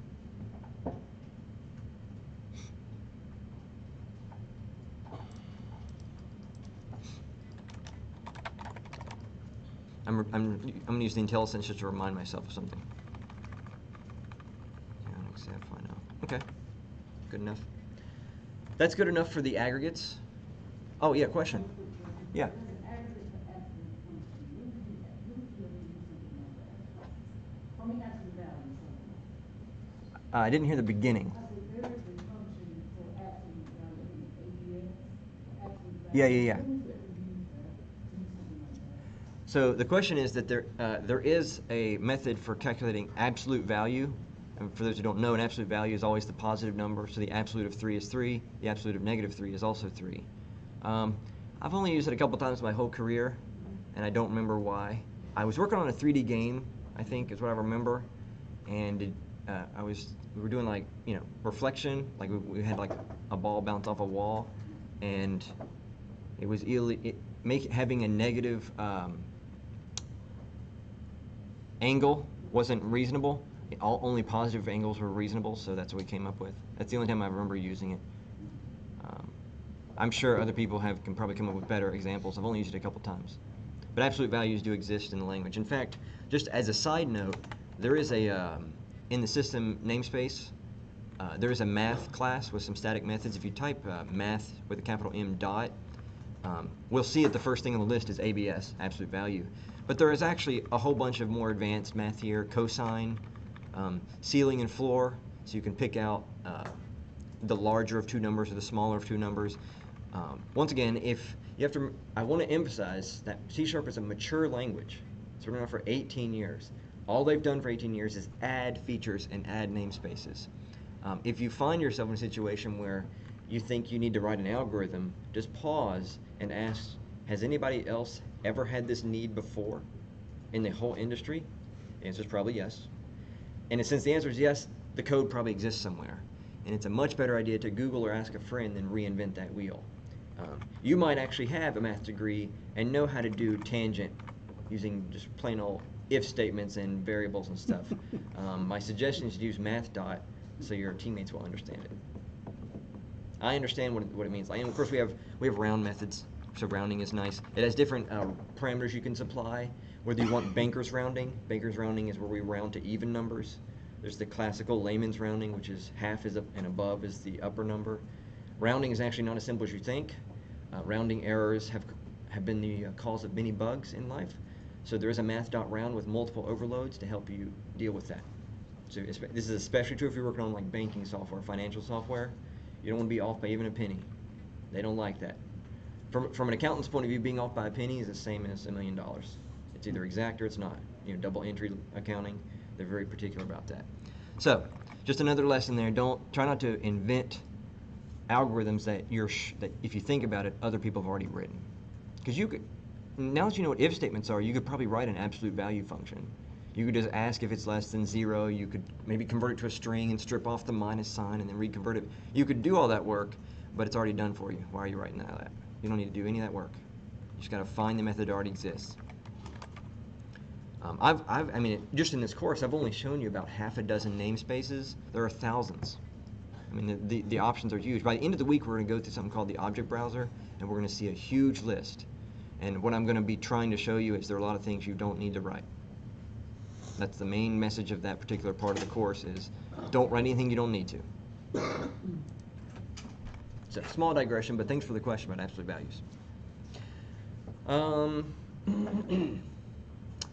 I'm going to use the IntelliSense just to remind myself of something. Okay, good enough. That's good enough for the aggregates. Oh yeah, question. Yeah. I didn't hear the beginning. Yeah. So the question is that there is a method for calculating absolute value. And for those who don't know, an absolute value is always the positive number. So the absolute of 3 is 3. The absolute of negative 3 is also 3. I've only used it a couple times my whole career, and I don't remember why. I was working on a 3D game, I think is what I remember, and we were doing like, reflection, like we had like a ball bounce off a wall, and it was having a negative angle wasn't reasonable. Only positive angles were reasonable, so that's what we came up with. That's the only time I remember using it. I'm sure other people can probably come up with better examples. I've only used it a couple times. But absolute values do exist in the language. In fact, just as a side note, there is in the system namespace, there is a math class with some static methods. If you type math with a capital M dot, we'll see it the first thing on the list is ABS, absolute value. But there is actually a whole bunch of more advanced math here, cosine, ceiling and floor, so you can pick out the larger of two numbers or the smaller of two numbers. Once again, I want to emphasize that C# is a mature language. It's been around for 18 years. All they've done for 18 years is add features and add namespaces. If you find yourself in a situation where you think you need to write an algorithm, just pause and ask, has anybody else ever had this need before in the whole industry? The answer is probably yes. And since the answer is yes, the code probably exists somewhere. And it's a much better idea to Google or ask a friend than reinvent that wheel. You might actually have a math degree and know how to do tangent using just plain old if statements and variables and stuff. My suggestion is to use math dot so your teammates will understand it. I understand what it means. And of course we have round methods, so rounding is nice. It has different parameters you can supply. Whether you want Banker's rounding is where we round to even numbers. There's the classical layman's rounding, which is half is up and above is the upper number. Rounding is actually not as simple as you think. Rounding errors have been the cause of many bugs in life. So there is a math.round with multiple overloads to help you deal with that. So this is especially true if you're working on like banking software, financial software. You don't want to be off by even a penny. They don't like that. From an accountant's point of view, being off by a penny is the same as $1 million. It's either exact or it's not. You know, double entry accounting, they're very particular about that. So, just another lesson there. Try not to invent algorithms that that if you think about it, other people have already written. Because now that you know what if statements are, you could probably write an absolute value function. You could just ask if it's less than 0. You could maybe convert it to a string and strip off the minus sign and then reconvert it. You could do all that work, but it's already done for you. Why are you writing that? You don't need to do any of that work. You just got to find the method that already exists. I mean, just in this course, I've only shown you about half a dozen namespaces. There are thousands. I mean, the options are huge. By the end of the week, we're going to go through something called the object browser, and we're going to see a huge list. And what I'm going to be trying to show you is there are a lot of things you don't need to write. That's the main message of that particular part of the course is don't write anything you don't need to. So, small digression, but thanks for the question about absolute values.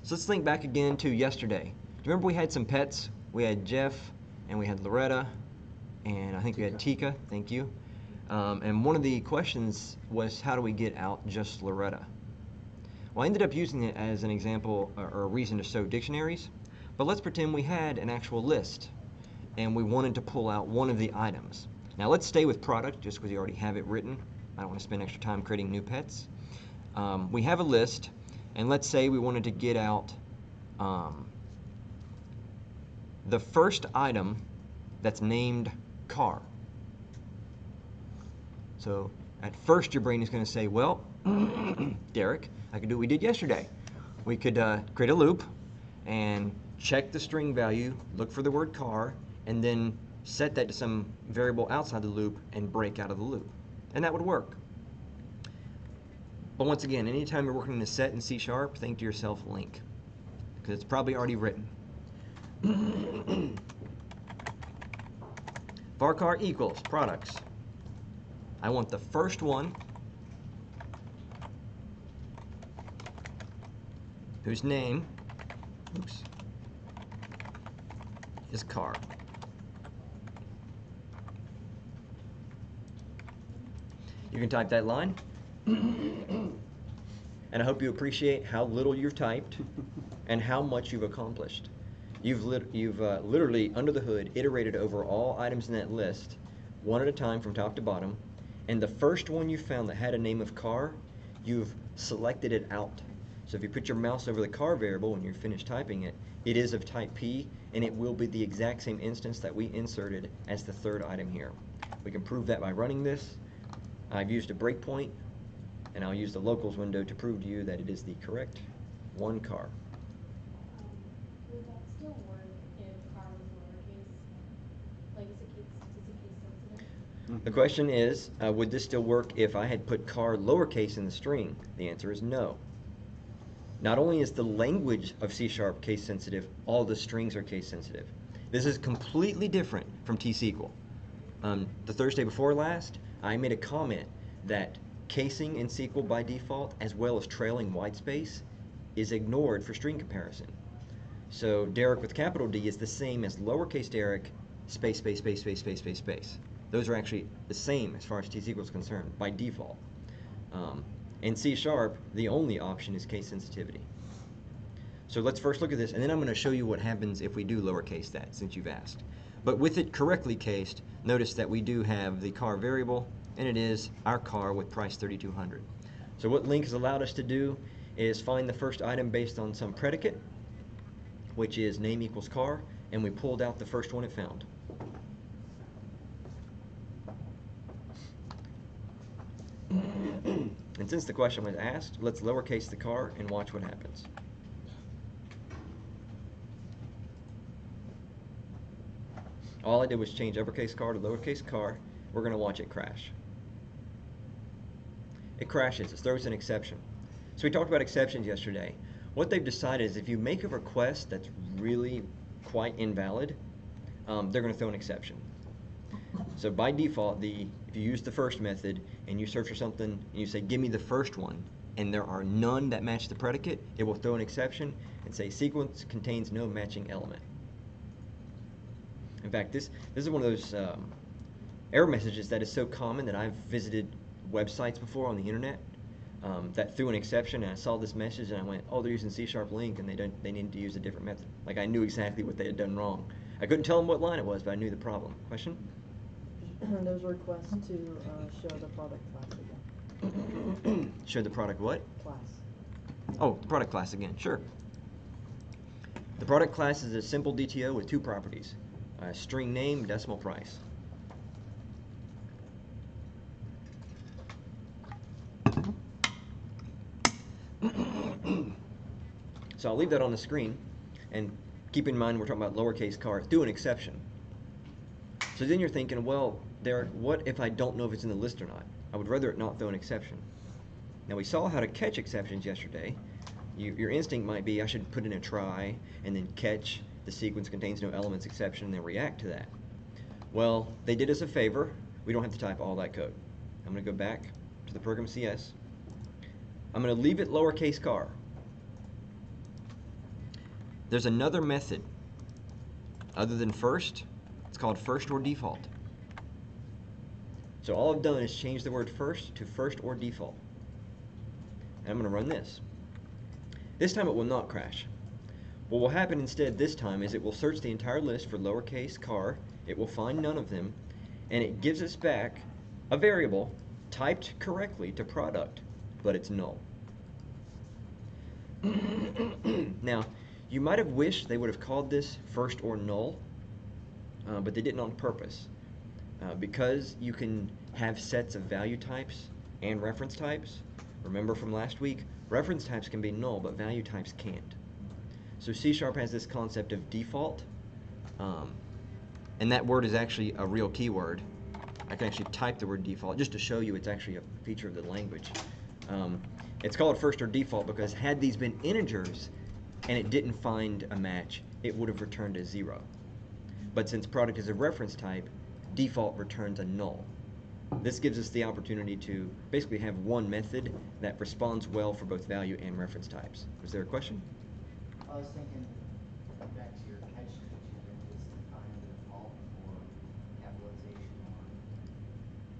So let's think back again to yesterday. Do you remember we had some pets? We had Jeff, and we had Loretta, and I think we had Tika, thank you. And one of the questions was how do we get out just Loretta? Well, I ended up using it as an example or a reason to show dictionaries, but let's pretend we had an actual list and we wanted to pull out one of the items. Now let's stay with product just because you already have it written. I don't want to spend extra time creating new pets. We have a list, and let's say we wanted to get out the first item that's named car. So at first your brain is going to say, well, Derek, I could do what we did yesterday. We could create a loop and check the string value, look for the word car, and then set that to some variable outside the loop and break out of the loop. And that would work. But once again, anytime you're working in a set in C#, think to yourself link, because it's probably already written. Varchar equals products. I want the first one whose name is car. You can type that line. And I hope you appreciate how little you've typed and how much you've accomplished. You've literally, under the hood, iterated over all items in that list, one at a time from top to bottom, and the first one you found that had a name of car, you've selected it out. So if you put your mouse over the car variable when you're finished typing it, it is of type P, and it will be the exact same instance that we inserted as the third item here. We can prove that by running this. I've used a breakpoint, and I'll use the locals window to prove to you that it is the correct one car. Would that still work if car was lowercase? Like, is it case sensitive? The question is, would this still work if I had put car lowercase in the string? The answer is no. Not only is the language of C# case sensitive, all the strings are case sensitive. This is completely different from T-SQL. The Thursday before last, I made a comment that casing in SQL by default, as well as trailing white space, is ignored for string comparison. So Derek with capital D is the same as lowercase Derek, space, space, space, space, space, space, space. Those are actually the same as far as T-SQL is concerned by default. In C#, the only option is case sensitivity. So let's first look at this, and then I'm going to show you what happens if we do lowercase that, since you've asked. But with it correctly cased, notice that we do have the car variable, and it is our car with price $3,200. So what link has allowed us to do is find the first item based on some predicate, which is name equals car, and we pulled out the first one it found. And since the question was asked, let's lowercase the car and watch what happens. All I did was change uppercase car to lowercase car. We're going to watch it crash. It crashes. It throws an exception. So we talked about exceptions yesterday. What they've decided is if you make a request that's really quite invalid, they're going to throw an exception. So by default, if you use the first method and you search for something and you say, give me the first one, and there are none that match the predicate, it will throw an exception and say sequence contains no matching element. In fact, this is one of those error messages that is so common that I've visited websites before on the internet that threw an exception, and I saw this message and I went, oh, they're using C# link and they need to use a different method. Like I knew exactly what they had done wrong. I couldn't tell them what line it was, but I knew the problem. Question? There's a request to show the product class again. Show the product what? Class. Oh, the product class again, sure. The product class is a simple DTO with two properties, string name, decimal price. So I'll leave that on the screen, and keep in mind we're talking about lowercase car, do an exception. So then you're thinking, well, Derek, what if I don't know if it's in the list or not? I would rather it not throw an exception. Now we saw how to catch exceptions yesterday. Your instinct might be I should put in a try and then catch the sequence contains no elements exception and then react to that. Well, they did us a favor. We don't have to type all that code. I'm going to go back to the program CS. I'm going to leave it lowercase car. There's another method other than first. It's called first or default. So all I've done is change the word first to first or default. And I'm going to run this. This time it will not crash. What will happen instead this time is it will search the entire list for lowercase car. It will find none of them, and it gives us back a variable typed correctly to product, but it's null. Now, you might have wished they would have called this first or null, but they didn't on purpose. Because you can have sets of value types and reference types, remember from last week, reference types can be null, but value types can't. So C# has this concept of default, and that word is actually a real keyword. I can actually type the word default just to show you it's actually a feature of the language. It's called first or default because had these been integers and it didn't find a match, it would have returned a 0. But since product is a reference type, default returns a null. This gives us the opportunity to basically have one method that responds well for both value and reference types. Was there a question? I was thinking back to your catch feature, just define the default for capitalization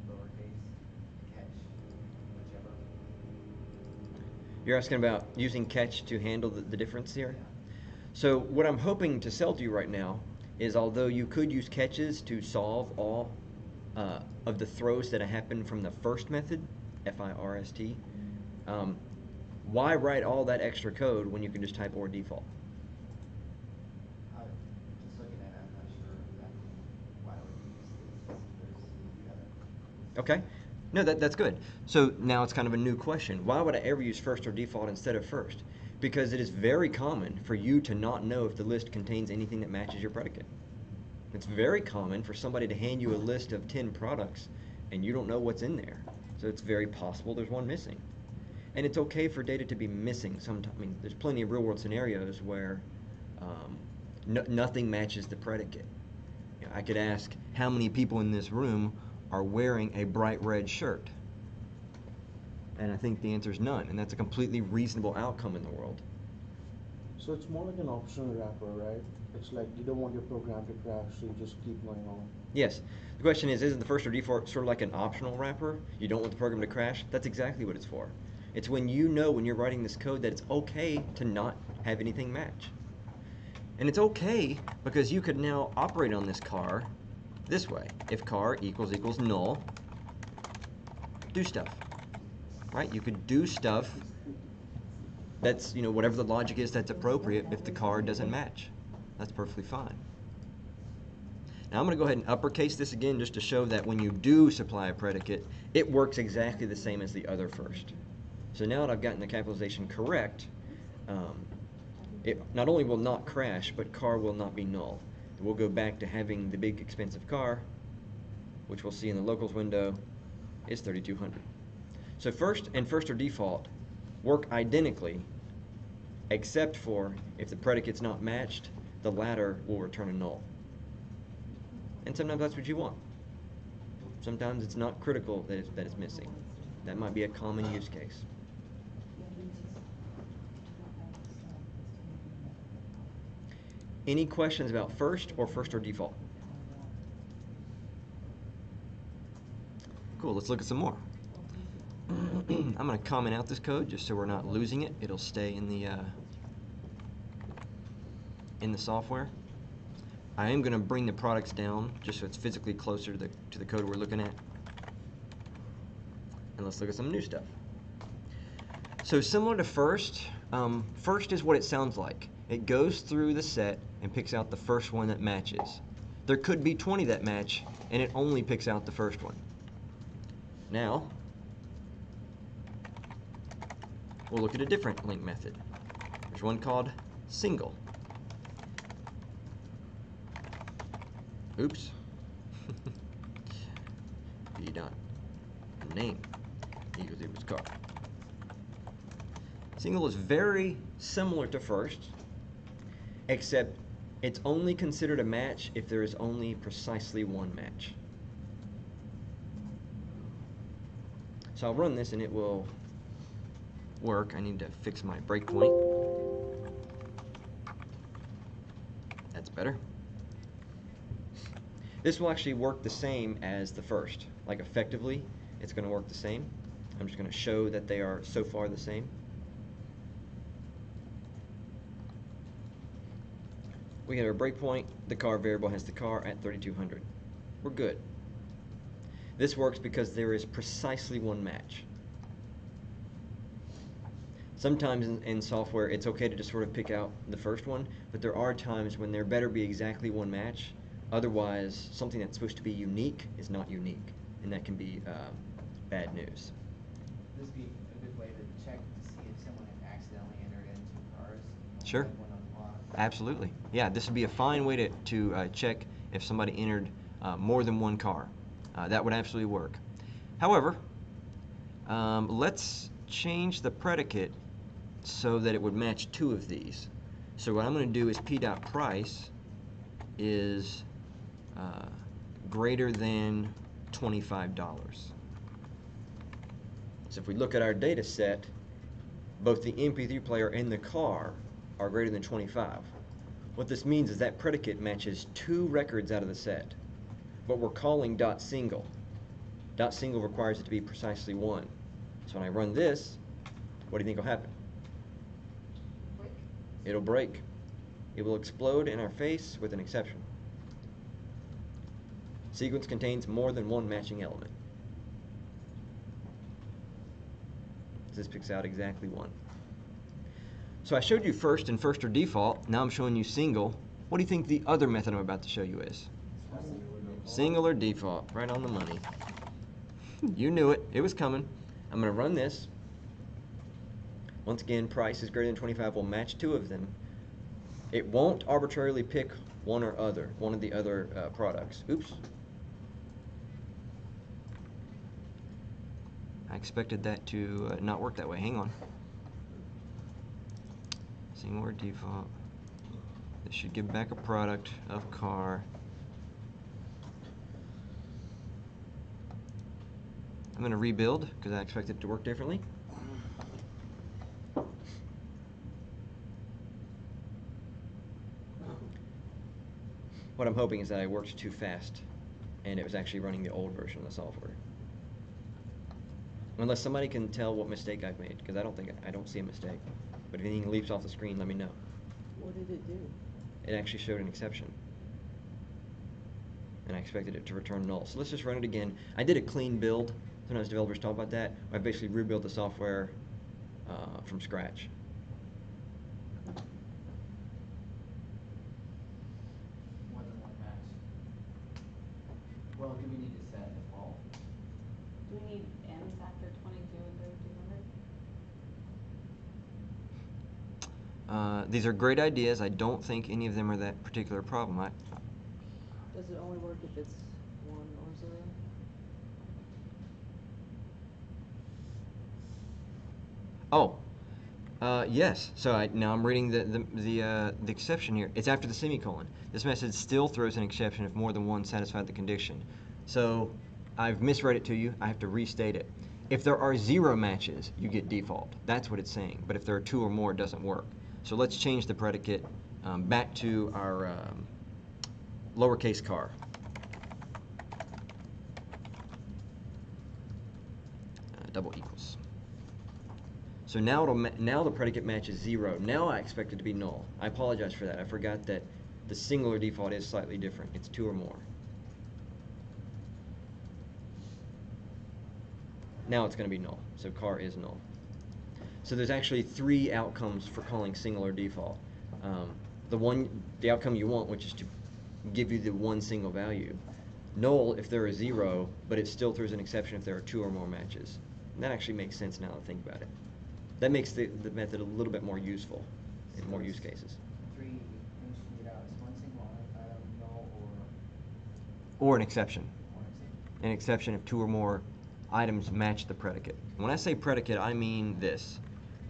or lowercase catch, whichever. You're asking about using catch to handle the difference here? So what I'm hoping to sell to you right now is although you could use catches to solve all of the throws that happen from the first method, FIRST, why write all that extra code when you can just type or default? Just looking at it, I'm not sure exactly why I would use this. Okay. No, that's good. So now it's kind of a new question. Why would I ever use first or default instead of first? Because it is very common for you to not know if the list contains anything that matches your predicate. It's very common for somebody to hand you a list of 10 products and you don't know what's in there. So it's very possible there's one missing. And it's okay for data to be missing sometimes. I mean, there's plenty of real world scenarios where nothing matches the predicate. You know, I could ask how many people in this room are wearing a bright red shirt? And I think the answer is none, and that's a completely reasonable outcome in the world. So it's more like an optional wrapper, right? It's like you don't want your program to crash, so you just keep going on. Yes. The question is, isn't the first or default sort of like an optional wrapper? You don't want the program to crash? That's exactly what it's for. It's when you know when you're writing this code that it's okay to not have anything match. And it's okay because you could now operate on this car this way. If car equals null, do stuff. Right? You could do stuff that's, whatever the logic is that's appropriate if the car doesn't match. That's perfectly fine. Now I'm going to go ahead and uppercase this again just to show that when you do supply a predicate, it works exactly the same as the other first. So now that I've gotten the capitalization correct, it not only will not crash, but car will not be null. we'll go back to having the big expensive car, which we'll see in the locals window is 3,200. So first and first or default work identically, except for if the predicate's not matched, the latter will return a null. And sometimes that's what you want. Sometimes it's not critical that it's missing. That might be a common use case. Any questions about first or default? Cool, let's look at some more. I'm going to comment out this code just so we're not losing it. It'll stay in the software. I am going to bring the products down just so it's physically closer to the code we're looking at. And let's look at some new stuff. So similar to first, first is what it sounds like. It goes through the set and picks out the first one that matches. There could be 20 that match, and it only picks out the first one. Now, we'll look at a different link method. There's one called single. Oops. B dot name equals car. Single is very similar to first, except it's only considered a match if there is only precisely one match. So I'll run this and it will work. I need to fix my breakpoint. That's better. This will actually work the same as the first. Like effectively, it's going to work the same. I'm just going to show that they are so far the same. We have our breakpoint. The car variable has the car at 3,200. We're good. This works because there is precisely one match. Sometimes in software, it's okay to just sort of pick out the first one, but there are times when there better be exactly one match. Otherwise, something that's supposed to be unique is not unique, and that can be bad news. This would be a good way to check to see if someone had accidentally entered in two cars. Sure. One on the lot. Absolutely. Yeah, this would be a fine way to check if somebody entered more than one car. That would absolutely work. However, let's change the predicate so that it would match two of these. So what I'm going to do is p.price is greater than $25. So if we look at our data set, both the MP3 player and the car are greater than 25. What this means is that predicate matches two records out of the set, but we're calling .single. .single requires it to be precisely one. So when I run this, what do you think will happen? Break. It'll break. It will explode in our face with an exception. Sequence contains more than one matching element. This picks out exactly one. So I showed you first and first or default. Now I'm showing you single. What do you think the other method I'm about to show you is? Single or default. Right on the money. You knew it. It was coming. I'm going to run this. Once again, price is greater than 25. We'll match two of them. It won't arbitrarily pick one of the other products. Oops. I expected that to not work that way. Hang on. Single or default. This should give back a product of car. I'm going to rebuild because I expect it to work differently. What I'm hoping is that I worked too fast and it was actually running the old version of the software. Unless somebody can tell what mistake I've made, because I don't see a mistake. But if anything leaps off the screen, let me know. What did it do? It actually showed an exception. And I expected it to return null. So let's just run it again. I did a clean build. Sometimes developers talk about that. I basically rebuilt the software from scratch. More than one match. Well, do we need to set default? Do we need ends after 22 and 3,200? These are great ideas. I don't think any of them are that particular problem. Does it only work if it's 1 or 0? Oh, yes. So now I'm reading the exception here. It's after the semicolon. This message still throws an exception if more than one satisfied the condition. So I've misread it to you. I have to restate it. If there are 0 matches, you get default. That's what it's saying. But if there are 2 or more, it doesn't work. So let's change the predicate back to our lowercase car. Double equals. So now now the predicate matches 0. Now I expect it to be null. I apologize for that. I forgot that the singular default is slightly different. It's 2 or more. Now it's going to be null. So car is null. So there's actually 3 outcomes for calling singular default. The outcome you want, which is to give you the one single value. Null if there is 0, but it still throws an exception if there are 2 or more matches. And that actually makes sense now that I think about it. That makes the method a little bit more useful in more use cases. 3, when you get out, is one single item null Or an exception. or an exception? An exception if 2 or more items match the predicate. When I say predicate, I mean this.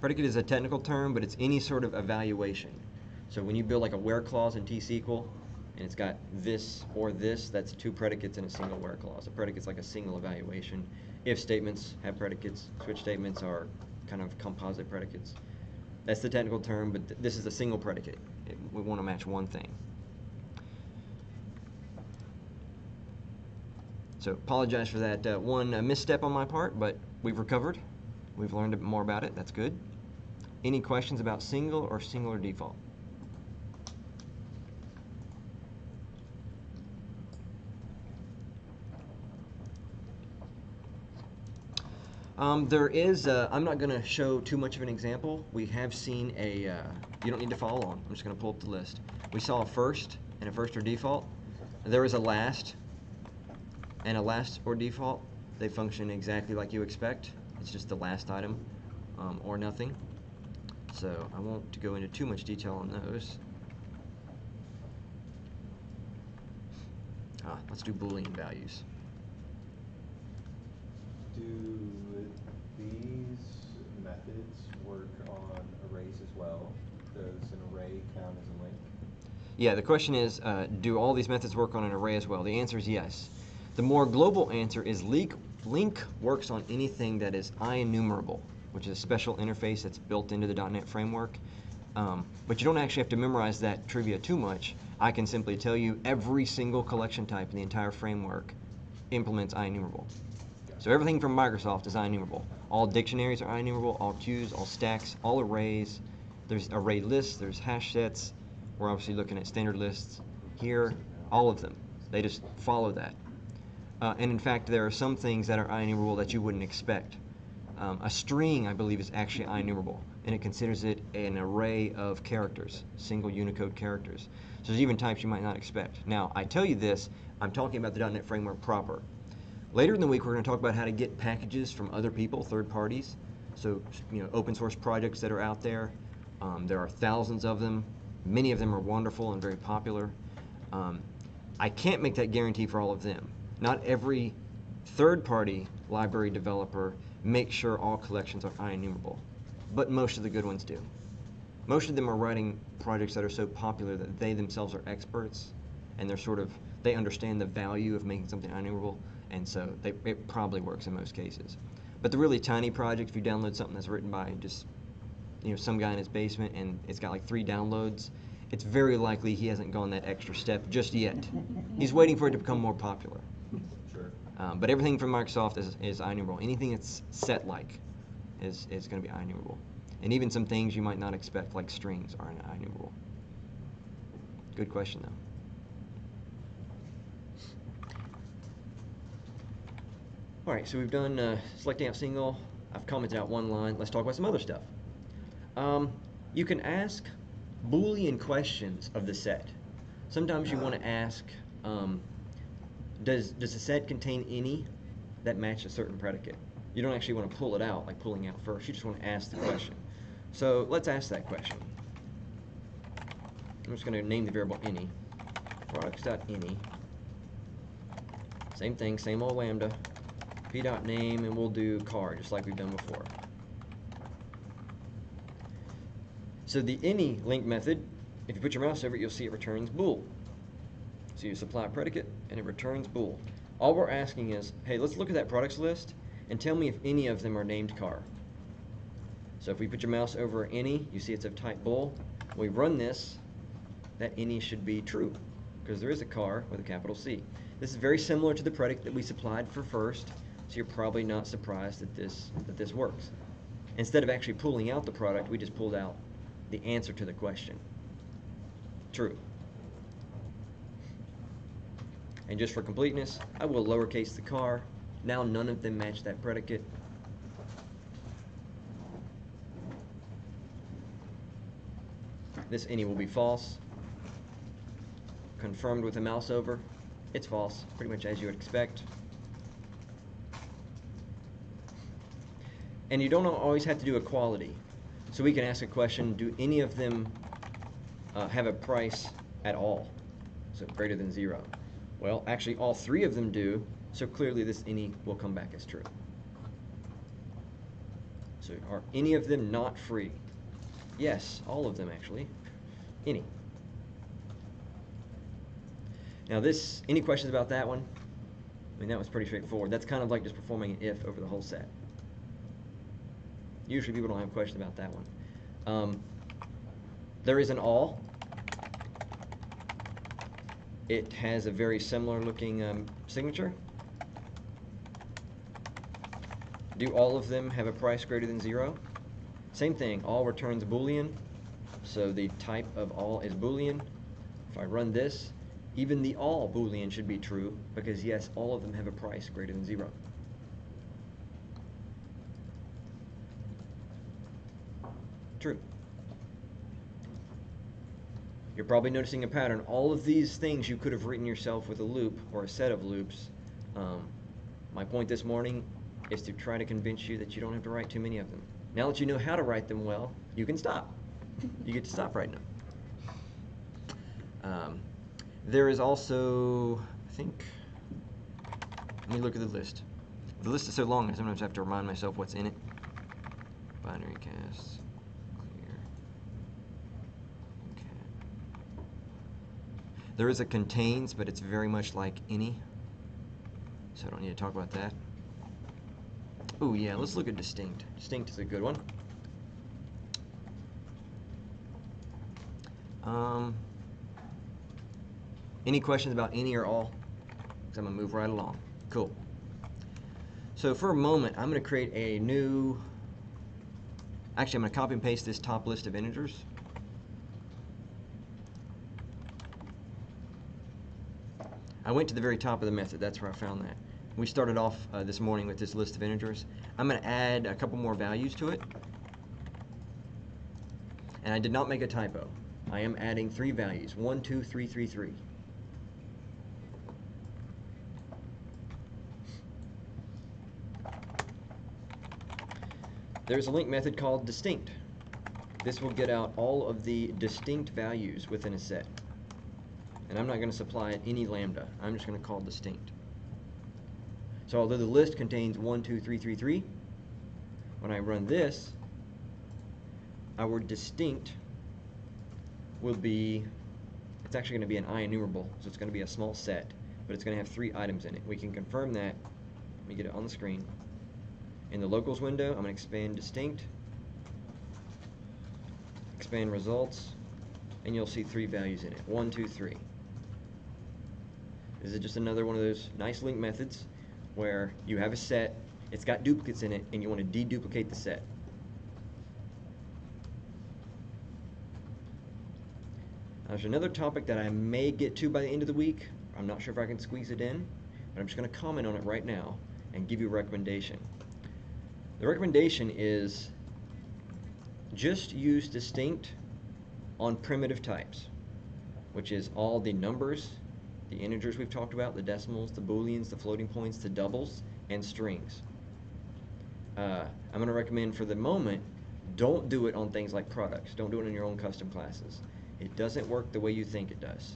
Predicate is a technical term, but it's any sort of evaluation. So when you build like a where clause in T-SQL, and it's got this or this, that's 2 predicates in a single where clause. A predicate's like a single evaluation. If statements have predicates, switch statements are kind of composite predicates. That's the technical term, but this is a single predicate. We want to match one thing. So apologize for that one misstep on my part, but we've recovered. We've learned a bit more about it. That's good. Any questions about single or singular default? There is, I'm not going to show too much of an example. We have seen you don't need to follow on. I'm just going to pull up the list. We saw a first and a first or default. There is a last and a last or default. They function exactly like you expect. It's just the last item or nothing. So I won't go into too much detail on those. Let's do Boolean values. Do these methods work on arrays as well? Does an array count as a link? Yeah, the question is, do all these methods work on an array as well? The answer is yes. The more global answer is link works on anything that is IEnumerable, which is a special interface that's built into the .NET framework. But you don't actually have to memorize that trivia too much. I can simply tell you every single collection type in the entire framework implements IEnumerable. So everything from Microsoft is IEnumerable. All dictionaries are IEnumerable, all queues, all stacks, all arrays. There's array lists, there's hash sets. We're obviously looking at standard lists here, all of them. They just follow that. And in fact, there are some things that are IEnumerable that you wouldn't expect. A string, I believe, is actually IEnumerable, and it considers it an array of characters, single Unicode characters. So there's even types you might not expect. Now, I tell you this, I'm talking about the .NET framework proper. Later in the week, we're going to talk about how to get packages from other people, third parties. So, open source projects that are out there. There are thousands of them. Many of them are wonderful and very popular. I can't make that guarantee for all of them. Not every third-party library developer makes sure all collections are IEnumerable, but most of the good ones do. Most of them are writing projects that are so popular that they themselves are experts, and they understand the value of making something IEnumerable, and so it probably works in most cases. But the really tiny project, if you download something that's written by just some guy in his basement and it's got like 3 downloads, it's very likely he hasn't gone that extra step just yet. He's waiting for it to become more popular. Sure. But everything from Microsoft is IEnumerable. Anything that's set-like is going to be IEnumerable. And even some things you might not expect, like strings, are IEnumerable. Good question, though. All right, so we've done selecting out single. I've commented out one line. Let's talk about some other stuff. You can ask Boolean questions of the set. Sometimes you want to ask, does the set contain any that match a certain predicate? You don't actually want to pull it out, like pulling out first. You just want to ask the question. So let's ask that question. I'm just going to name the variable any, products.any, Same thing, same old lambda, p.name, and we'll do car, just like we've done before. So the any link method, if you put your mouse over it, you'll see it returns bool. So you supply a predicate, and it returns bool. All we're asking is, hey, let's look at that products list, and tell me if any of them are named car. So if we put your mouse over any, you see it's of type bool. We run this, that any should be true, because there is a car with a capital C. This is very similar to the predicate that we supplied for first, so you're probably not surprised that this works. Instead of actually pulling out the product, we just pulled out the answer to the question. True. And just for completeness, I will lowercase the car. Now none of them match that predicate. This any will be false. Confirmed with a mouse over. It's false, pretty much as you would expect. And you don't always have to do equality. So we can ask a question, do any of them have a price at all? So greater than 0. Well, actually all 3 of them do, so clearly this any will come back as true. So are any of them not free? Yes, all of them actually. Any. Now this, any questions about that one? I mean, that was pretty straightforward. That's kind of like just performing an if over the whole set. Usually people don't have questions about that one. There is an all. It has a very similar looking signature. Do all of them have a price greater than 0? Same thing, all returns Boolean. So the type of all is Boolean. If I run this, even the all Boolean should be true, because yes, all of them have a price greater than 0. True. You're probably noticing a pattern. All of these things you could have written yourself with a loop or a set of loops. My point this morning is to try to convince you that you don't have to write too many of them. Now that you know how to write them well, you can stop. You get to stop writing them. There is also, I think, let me look at the list. The list is so long, I sometimes have to remind myself what's in it. Binary casts, clear. Okay. There is a contains, but it's very much like any, so I don't need to talk about that. Oh yeah, let's look at distinct. Distinct is a good one. Any questions about any or all? Because I'm going to move right along. Cool. So for a moment, I'm going to create a new... Actually, I'm going to copy and paste this top list of integers. I went to the very top of the method. That's where I found that. We started off this morning with this list of integers. I'm going to add a couple more values to it. And I did not make a typo. I am adding 3 values, 1, 2, 3, 3, 3. There's a link method called distinct. This will get out all of the distinct values within a set. And I'm not going to supply it any lambda. I'm just going to call distinct. So although the list contains 1, 2, 3, 3, 3, when I run this, our distinct will be, it's actually going to be an IEnumerable, so it's going to be a small set, but it's going to have 3 items in it. We can confirm that. Let me get it on the screen. In the locals window, I'm going to expand distinct, expand results, and you'll see 3 values in it. 1, 2, 3. This is just another one of those nice link methods where you have a set, it's got duplicates in it, and you want to deduplicate the set. There's another topic that I may get to by the end of the week. I'm not sure if I can squeeze it in, but I'm just going to comment on it right now and give you a recommendation. The recommendation is just use distinct on primitive types, which is all the numbers, the integers we've talked about, the decimals, the booleans, the floating points, the doubles, and strings. I'm going to recommend for the moment, don't do it on things like products. Don't do it in your own custom classes. It doesn't work the way you think it does.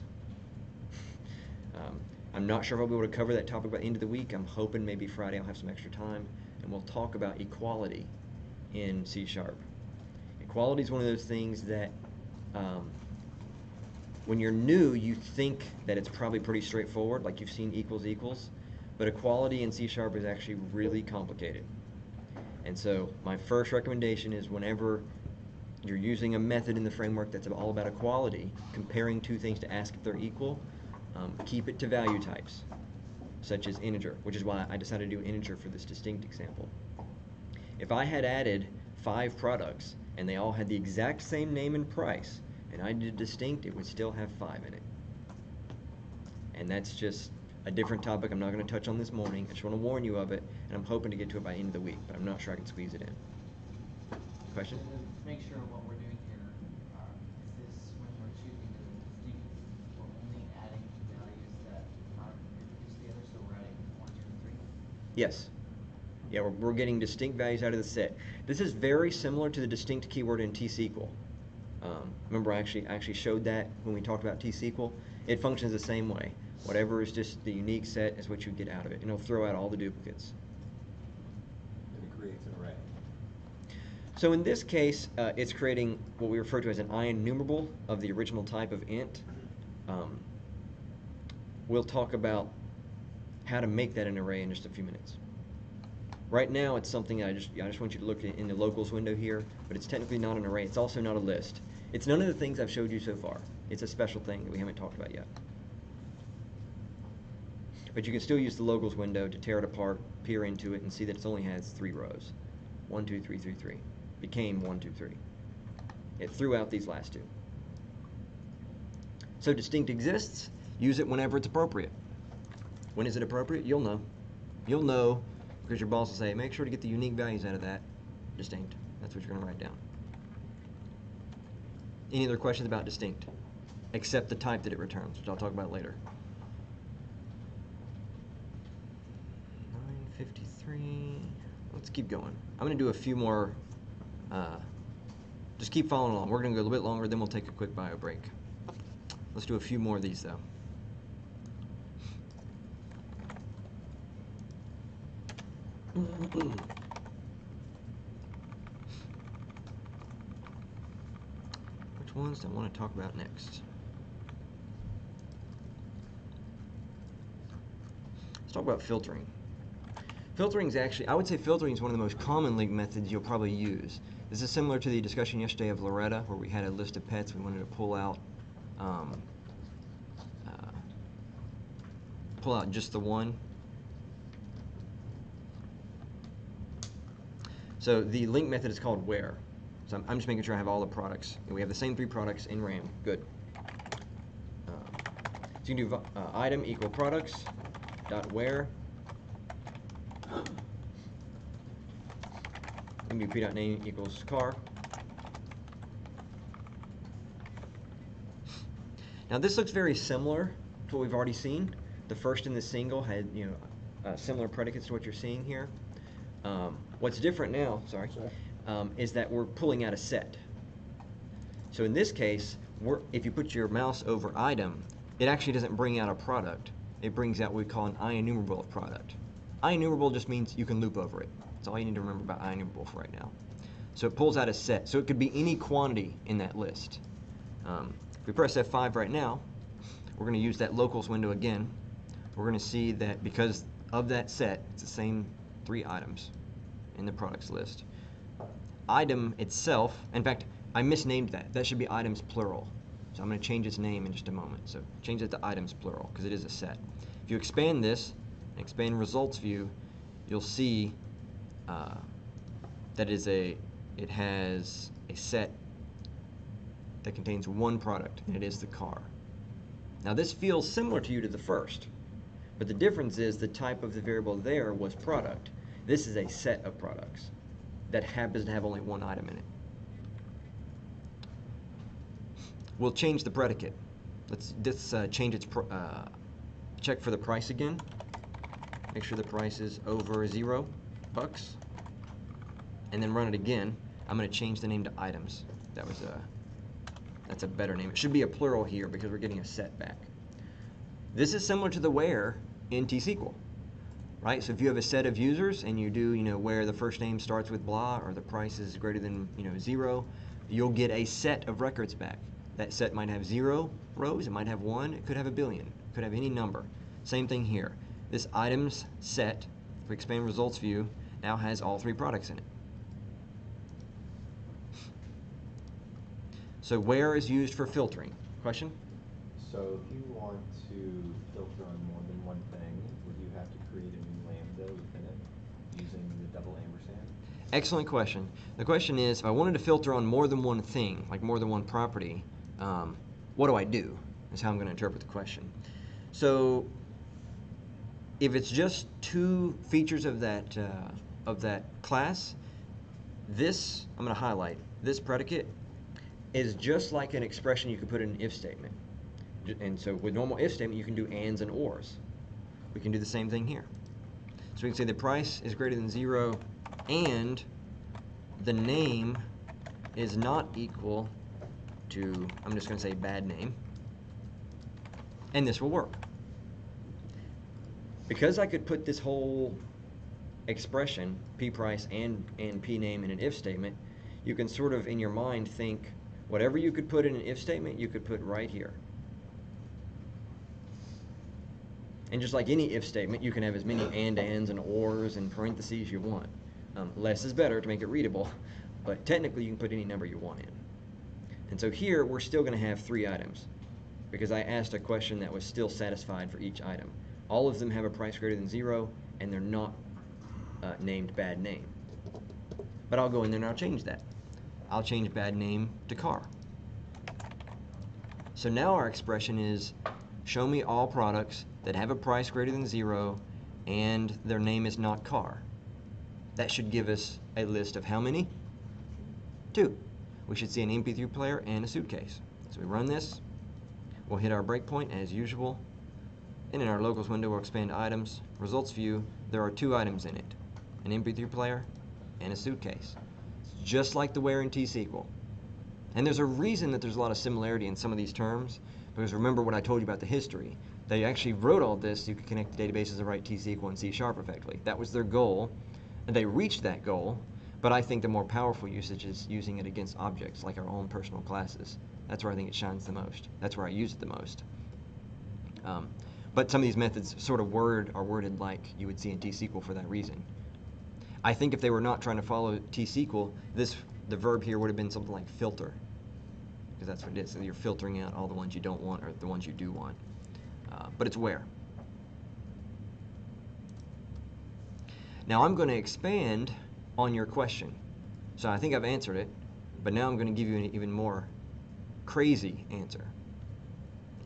I'm not sure if I'll be able to cover that topic by the end of the week. I'm hoping maybe Friday I'll have some extra time, and we'll talk about equality in C#. Equality is one of those things that when you're new, you think that it's probably pretty straightforward, like you've seen equals equals, but equality in C# is actually really complicated. And so my first recommendation is whenever you're using a method in the framework that's all about equality, comparing two things to ask if they're equal, keep it to value types, such as integer, which is why I decided to do integer for this distinct example. If I had added 5 products and they all had the exact same name and price, and I did distinct, it would still have 5 in it. And that's just a different topic I'm not going to touch on this morning. I just want to warn you of it, and I'm hoping to get to it by the end of the week, but I'm not sure I can squeeze it in. Question? To make sure what we're doing here, is this when we're choosing the distinct, we're only adding values that aren't reproduced together, so we're adding 1, 2, 3? Yes. Yeah, we're getting distinct values out of the set. This is very similar to the distinct keyword in T-SQL. Remember, I actually showed that when we talked about T-SQL. It functions the same way. Whatever is just the unique set is what you get out of it, and it'll throw out all the duplicates. And it creates an array. So in this case, it's creating what we refer to as an IEnumerable of the original type of int. We'll talk about how to make that an array in just a few minutes. Right now, it's something I just want you to look at in the locals window here, but it's technically not an array. It's also not a list. It's none of the things I've showed you so far. It's a special thing that we haven't talked about yet. But you can still use the locals window to tear it apart, peer into it, and see that it only has 3 rows. 1, 2, 3, 3, 3. Became 1, 2, 3. It threw out these last 2. So distinct exists. Use it whenever it's appropriate. When is it appropriate? You'll know. You'll know because your boss will say, make sure to get the unique values out of that distinct. That's what you're going to write down. Any other questions about distinct? Except the type that it returns, which I'll talk about later. 9:53. Let's keep going. I'm going to do a few more. Just keep following along. We're going to go a little bit longer, then we'll take a quick bio break. Let's do a few more of these, though. Which ones do I want to talk about next? Let's talk about filtering. Filtering is actually, I would say filtering is one of the most common link methods you'll probably use. This is similar to the discussion yesterday of Loretta, where we had a list of pets we wanted to pull out just the one. So the link method is called where. So I'm just making sure I have all the products. And we have the same 3 products in RAM. Good. So you can do item equal products dot where. You can do p.name equals car. Now this looks very similar to what we've already seen. The first and the single had similar predicates to what you're seeing here. What's different now, is that we're pulling out a set. So in this case, if you put your mouse over item, it actually doesn't bring out a product. It brings out what we call an IEnumerable of product. IEnumerable just means you can loop over it. That's all you need to remember about IEnumerable for right now. So it pulls out a set. So it could be any quantity in that list. If we press F5 right now, we're going to use that locals window again. We're going to see that because of that set, it's the same 3 items in the products list. Item itself, in fact, I misnamed that. That should be items plural. So I'm going to change its name in just a moment. So change it to items plural because it is a set. If you expand this, and expand results view, you'll see that it has a set that contains 1 product, and it is the car. Now this feels similar to the first, but the difference is the type of the variable there was product. This is a set of products that happens to have only 1 item in it. We'll change the predicate. Let's change its check for the price again. Make sure the price is over $0, and then run it again. I'm going to change the name to items. That's a better name. It should be a plural here because we're getting a set back. This is similar to the where in T-SQL, right? So if you have a set of users and you do, where the first name starts with blah or the price is greater than, 0, you'll get a set of records back. That set might have 0 rows, it might have 1, it could have a billion, it could have any number. Same thing here. This items set, if we expand results view, now has all 3 products in it. So where is used for filtering? Question? So if you want to filter on more than one thing, would you have to create a new lambda within it using the double ampersand? Excellent question. The question is, if I wanted to filter on more than one thing, like more than one property, what do I do? Is how I'm going to interpret the question. So if it's just 2 features of that class, this, I'm going to highlight, this predicate is just like an expression you could put in an if statement. And so with normal if statement, you can do ands and ors. We can do the same thing here. So we can say the price is greater than 0 and the name is not equal to, I'm just going to say bad name, and this will work. Because I could put this whole expression, p price and p name, in an if statement, you can sort of in your mind think whatever you could put in an if statement, you could put right here. And just like any if statement, you can have as many ands and ors and parentheses you want. Less is better to make it readable, but technically you can put any number you want in. And so here we're still going to have 3 items because I asked a question that was still satisfied for each item. All of them have a price greater than 0 and they're not named bad name. But I'll go in there and I'll change that. I'll change bad name to car. So now our expression is show me all products that have a price greater than 0 and their name is not car. That should give us a list of how many? 2. We should see an MP3 player and a suitcase. So we run this, we'll hit our breakpoint as usual, and in our locals window we'll expand items, results view, there are 2 items in it, an MP3 player and a suitcase. It's just like the where in T-SQL. And there's a reason that there's a lot of similarity in some of these terms, because remember what I told you about the history. They actually wrote all this so you could connect the databases and write T-SQL and C# effectively. That was their goal, and they reached that goal, but I think the more powerful usage is using it against objects, like our own personal classes. That's where I think it shines the most. That's where I use it the most. But some of these methods sort of are worded like you would see in T-SQL for that reason. I think if they were not trying to follow T-SQL, the verb here would have been something like filter, because that's what it is. So you're filtering out all the ones you don't want or the ones you do want. But it's where. Now I'm going to expand on your question. So I think I've answered it, but now I'm going to give you an even more crazy answer.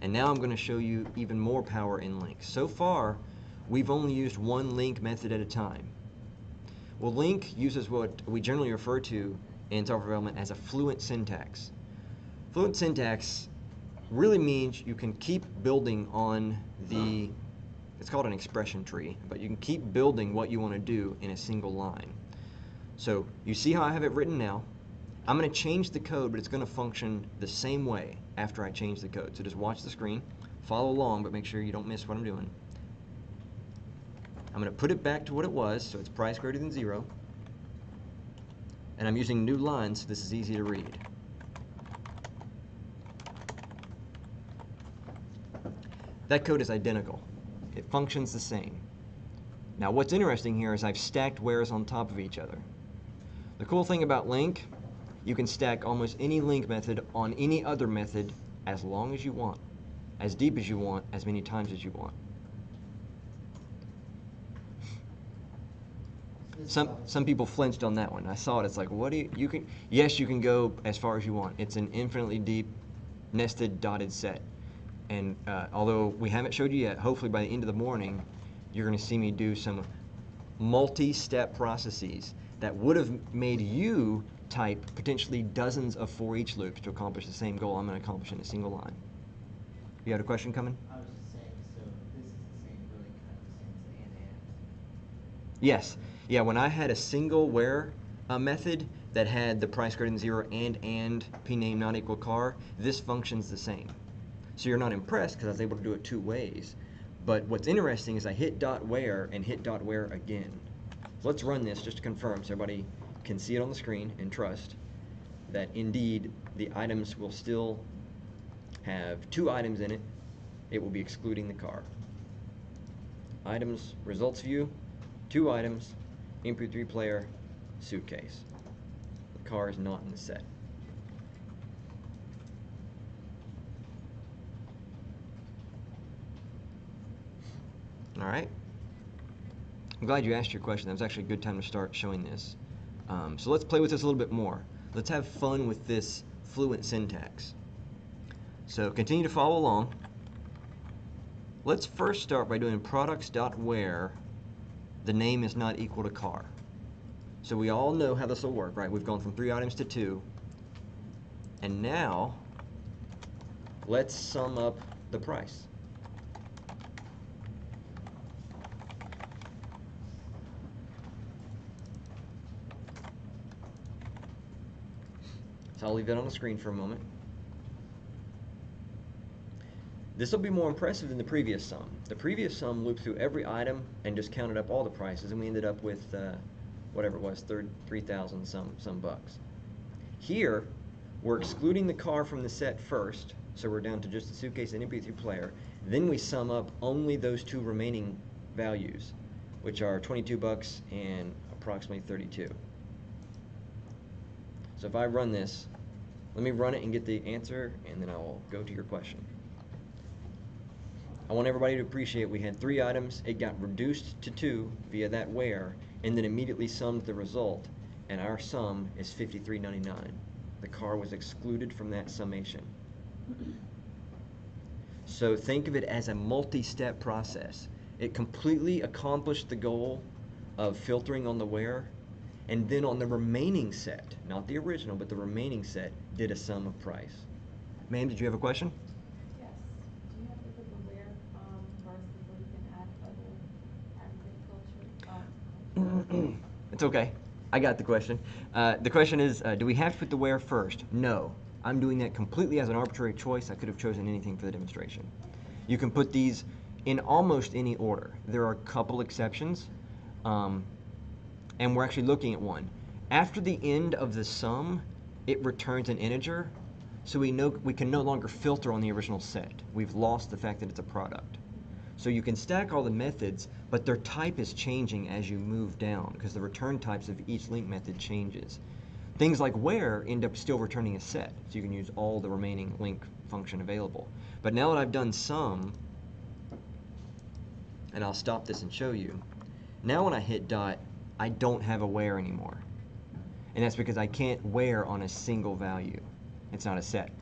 And now I'm going to show you even more power in links. So far, we've only used one link method at a time. Well, link uses what we generally refer to in software development as a fluent syntax. Fluent syntax really means you can keep building on it's called an expression tree, but you can keep building what you want to do in a single line. So you see how I have it written now. I'm going to change the code, but it's going to function the same way after I change the code. So just watch the screen, follow along, but make sure you don't miss what I'm doing. I'm going to put it back to what it was, so it's price greater than 0. And I'm using new lines, so this is easy to read. That code is identical. It functions the same. Now what's interesting here is I've stacked wheres on top of each other. The cool thing about link, you can stack almost any link method on any other method as long as you want, as deep as you want, as many times as you want. Some people flinched on that one. I saw it. It's like, what do you can? Yes, you can go as far as you want. It's an infinitely deep, nested, dotted set. And although we haven't showed you yet, hopefully by the end of the morning, you're going to see me do some multi-step processes that would have made you type potentially dozens of for each loops to accomplish the same goal I'm going to accomplish in a single line. You had a question coming? I was just saying, so this is the same, really kind of the same as and. Yes. Yeah, when I had a single where method that had the price greater than 0 and p name not equal car, this functions the same. So you're not impressed because I was able to do it 2 ways. But what's interesting is I hit .where and hit .where again. So let's run this just to confirm so everybody can see it on the screen and trust that indeed the items will still have 2 items in it. It will be excluding the car. Items, results view, 2 items, MP3 player, suitcase. The car is not in the set. All right. I'm glad you asked your question. That was actually a good time to start showing this. So let's play with this a little bit more. Let's have fun with this fluent syntax. So continue to follow along. Let's first start by doing products.where the name is not equal to car. So we all know how this will work, right? We've gone from 3 items to 2. And now, let's sum up the price. So I'll leave that on the screen for a moment. This will be more impressive than the previous sum. The previous sum looped through every item and just counted up all the prices, and we ended up with whatever it was, 3,000 some bucks. Here, we're excluding the car from the set first, so we're down to just the suitcase and MP3 player. Then we sum up only those 2 remaining values, which are 22 bucks and approximately 32. So if I run this, let me run it and get the answer, and then I will go to your question. I want everybody to appreciate we had 3 items, it got reduced to 2 via that where, and then immediately summed the result, and our sum is $53.99. The car was excluded from that summation. So think of it as a multi-step process. It completely accomplished the goal of filtering on the where, and then on the remaining set, not the original, but the remaining set, did a sum of price. Ma'am, did you have a question? Yes. Do you have to put the where first before you can add other agriculture? It's okay. I got the question. The question is, do we have to put the where first? No. I'm doing that completely as an arbitrary choice. I could have chosen anything for the demonstration. You can put these in almost any order. There are a couple exceptions, and we're actually looking at one. After the end of the sum, it returns an integer, so we can no longer filter on the original set. We've lost the fact that it's a product. So you can stack all the methods, but their type is changing as you move down because the return types of each link method changes. Things like where end up still returning a set, so you can use all the remaining link function available. But now that I've done sum, and I'll stop this and show you, now when I hit dot, I don't have a where anymore. And that's because I can't where on a single value. It's not a set.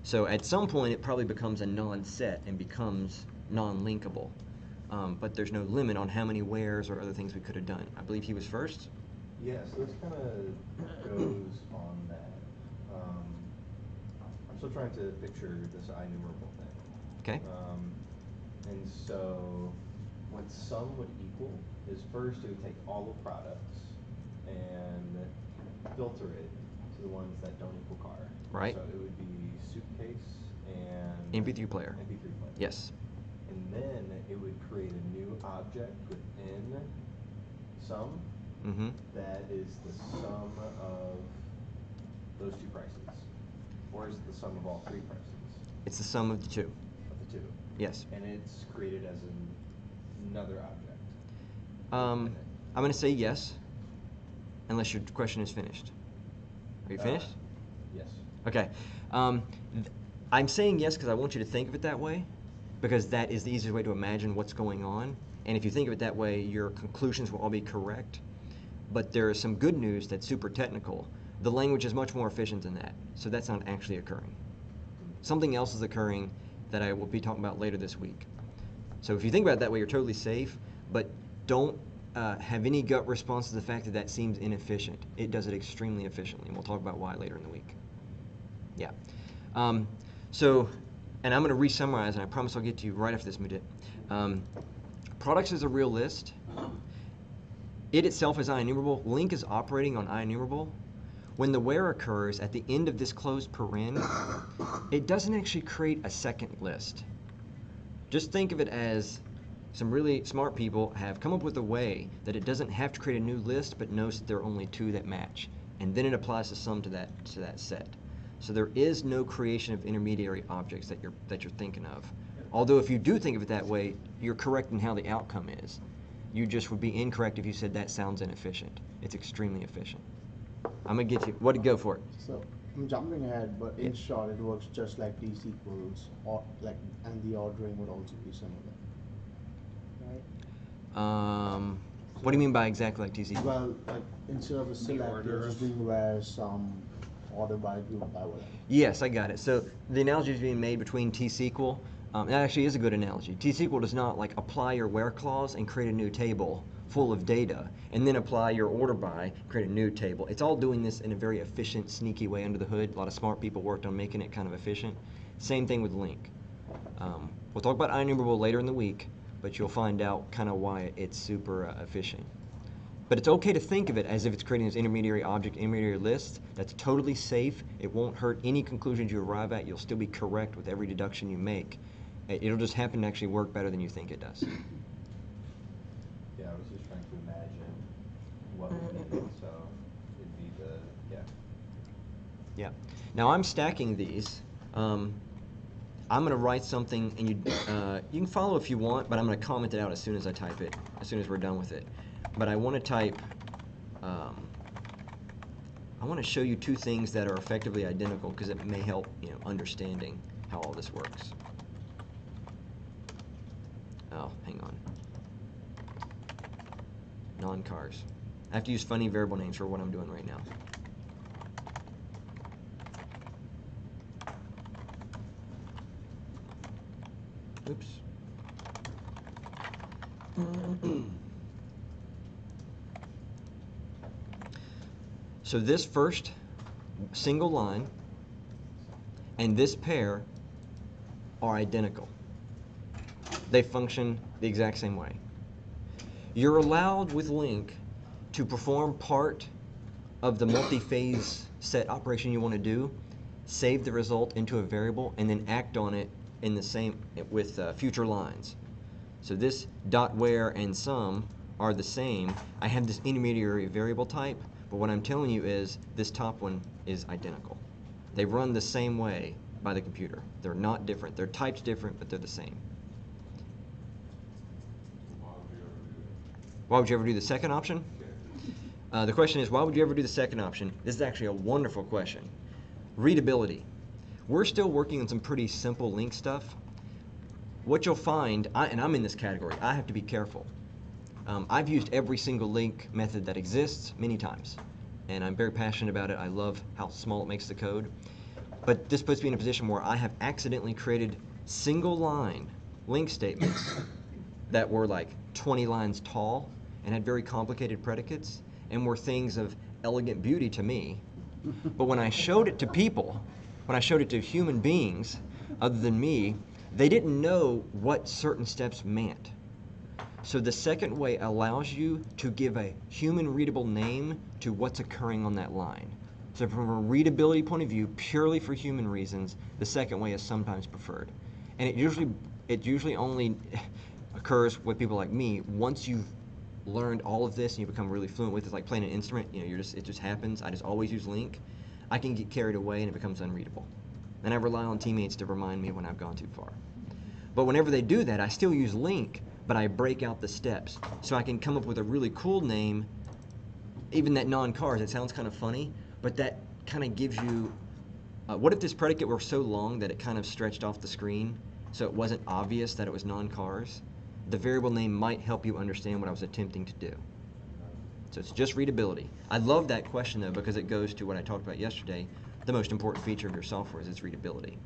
So at some point it probably becomes a non-set and becomes non-linkable. But there's no limit on how many wheres or other things we could have done. I believe he was first. Yeah, so this kind of goes on that. I'm still trying to picture this INumerable thing. Okay. And so what sum would equal is first it would take all the products and filter it to the ones that don't equal car. Right. So it would be suitcase and MP3 player. MP3 player. Yes. And then it would create a new object within sum that is the sum of those 2 prices. Or is it the sum of all 3 prices? It's the sum of the 2. Of the 2. Yes. And it's created as another object. I'm going to say yes, unless your question is finished. Are you finished? Yes. Okay. I'm saying yes because I want you to think of it that way, because that is the easiest way to imagine what's going on. And if you think of it that way, your conclusions will all be correct. But there is some good news that's super technical. The language is much more efficient than that, so that's not actually occurring. Something else is occurring that I will be talking about later this week. So if you think about it that way, you're totally safe, but don't have any gut response to the fact that that seems inefficient. It does it extremely efficiently, and we'll talk about why later in the week. Yeah. And I'm going to re-summarize, and I promise I'll get to you right after this, Mudit. Products is a real list. It itself is INumerable. Link is operating on INumerable. when the where occurs at the end of this closed paren, it doesn't actually create a second list. Just think of it as some really smart people have come up with a way that it doesn't have to create a new list, but knows that there are only two that match, and then it applies the sum to that set. So there is no creation of intermediary objects that you're thinking of. Although if you do think of it that way, you're correct in how the outcome is. You just would be incorrect if you said that sounds inefficient. It's extremely efficient. I'm gonna get you. What? Go for it. So I'm jumping ahead, but in short, it works just like these equals, or like, and the ordering would also be similar, right? What do you mean by exactly like TC? Well, like instead of a select, you're just doing where, some, order by, group by, whatever. Yes, I got it. So the analogy is being made between T-SQL. That actually is a good analogy. T-SQL does not like apply your where clause and create a new table full of data, and then apply your order by, create a new table. It's all doing this in a very efficient, sneaky way under the hood. A lot of smart people worked on making it kind of efficient. Same thing with LINQ. We'll talk about IEnumerable later in the week, but you'll find out kind of why it's super efficient. But it's okay to think of it as if it's creating this intermediary object, intermediary list. That's totally safe. It won't hurt any conclusions you arrive at. You'll still be correct with every deduction you make. It'll just happen to actually work better than you think it does. Yeah, I was just trying to imagine what would be it, so it'd be the, Yeah. Now I'm stacking these. I'm going to write something, and you can follow if you want, but I'm going to comment it out as soon as I type it, as soon as we're done with it. But I want to type, I want to show you two things that are effectively identical because it may help, understanding how all this works. Oh, hang on. Non-cars. I have to use funny variable names for what I'm doing right now. Oops. So this first single line and this pair are identical. They function the exact same way. You're allowed with LINQ to perform part of the multi-phase set operation you want to do, save the result into a variable, and then act on it in the same with future lines. So this dot where and sum are the same. I have this intermediary variable type, but what I'm telling you is this top one is identical. They run the same way by the computer. They're not different. Their type's different, but they're the same. Why would you ever do the second option? The question is, why would you ever do the second option? This is actually a wonderful question. Readability. We're still working on some pretty simple LINQ stuff. What you'll find, and I'm in this category, I have to be careful. I've used every single LINQ method that exists many times, and I'm very passionate about it. I love how small it makes the code. But this puts me in a position where I have accidentally created single line LINQ statements that were like 20 lines tall and had very complicated predicates and were things of elegant beauty to me. But when I showed it to people, when I showed it to human beings other than me, they didn't know what certain steps meant. So the second way allows you to give a human readable name to what's occurring on that line. So from a readability point of view, purely for human reasons, the second way is sometimes preferred. And it usually only occurs with people like me once you've learned all of this and you become really fluent with it. It's like playing an instrument. It just happens. I just always use LINQ. I can get carried away and it becomes unreadable. And I rely on teammates to remind me when I've gone too far. But whenever they do that, I still use LINQ, but I break out the steps. So I can come up with a really cool name, even that non-cars. It sounds kind of funny, but that kind of gives you, what if this predicate were so long that it kind of stretched off the screen so it wasn't obvious that it was non-cars? The variable name might help you understand what I was attempting to do. So it's just readability. I love that question though because it goes to what I talked about yesterday. The most important feature of your software is its readability.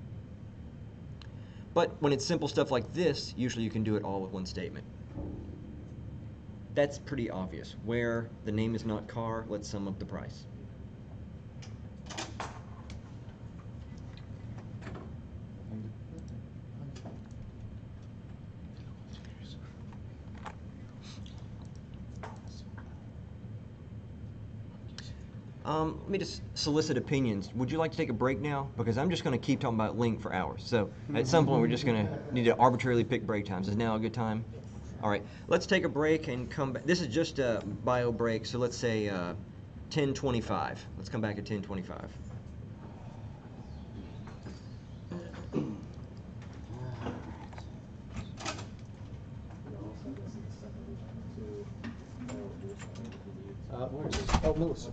But when it's simple stuff like this, usually you can do it all with one statement. That's pretty obvious. Where the name is not car, let's sum up the price. Let me just solicit opinions. Would you like to take a break now? Because I'm just going to keep talking about Link for hours. So at some point, we're just going to need to arbitrarily pick break times. Is now a good time? All right. Let's take a break and come back. This is just a bio break, so let's say 10:25. Let's come back at 10:25. Where is this? Oh, Melissa.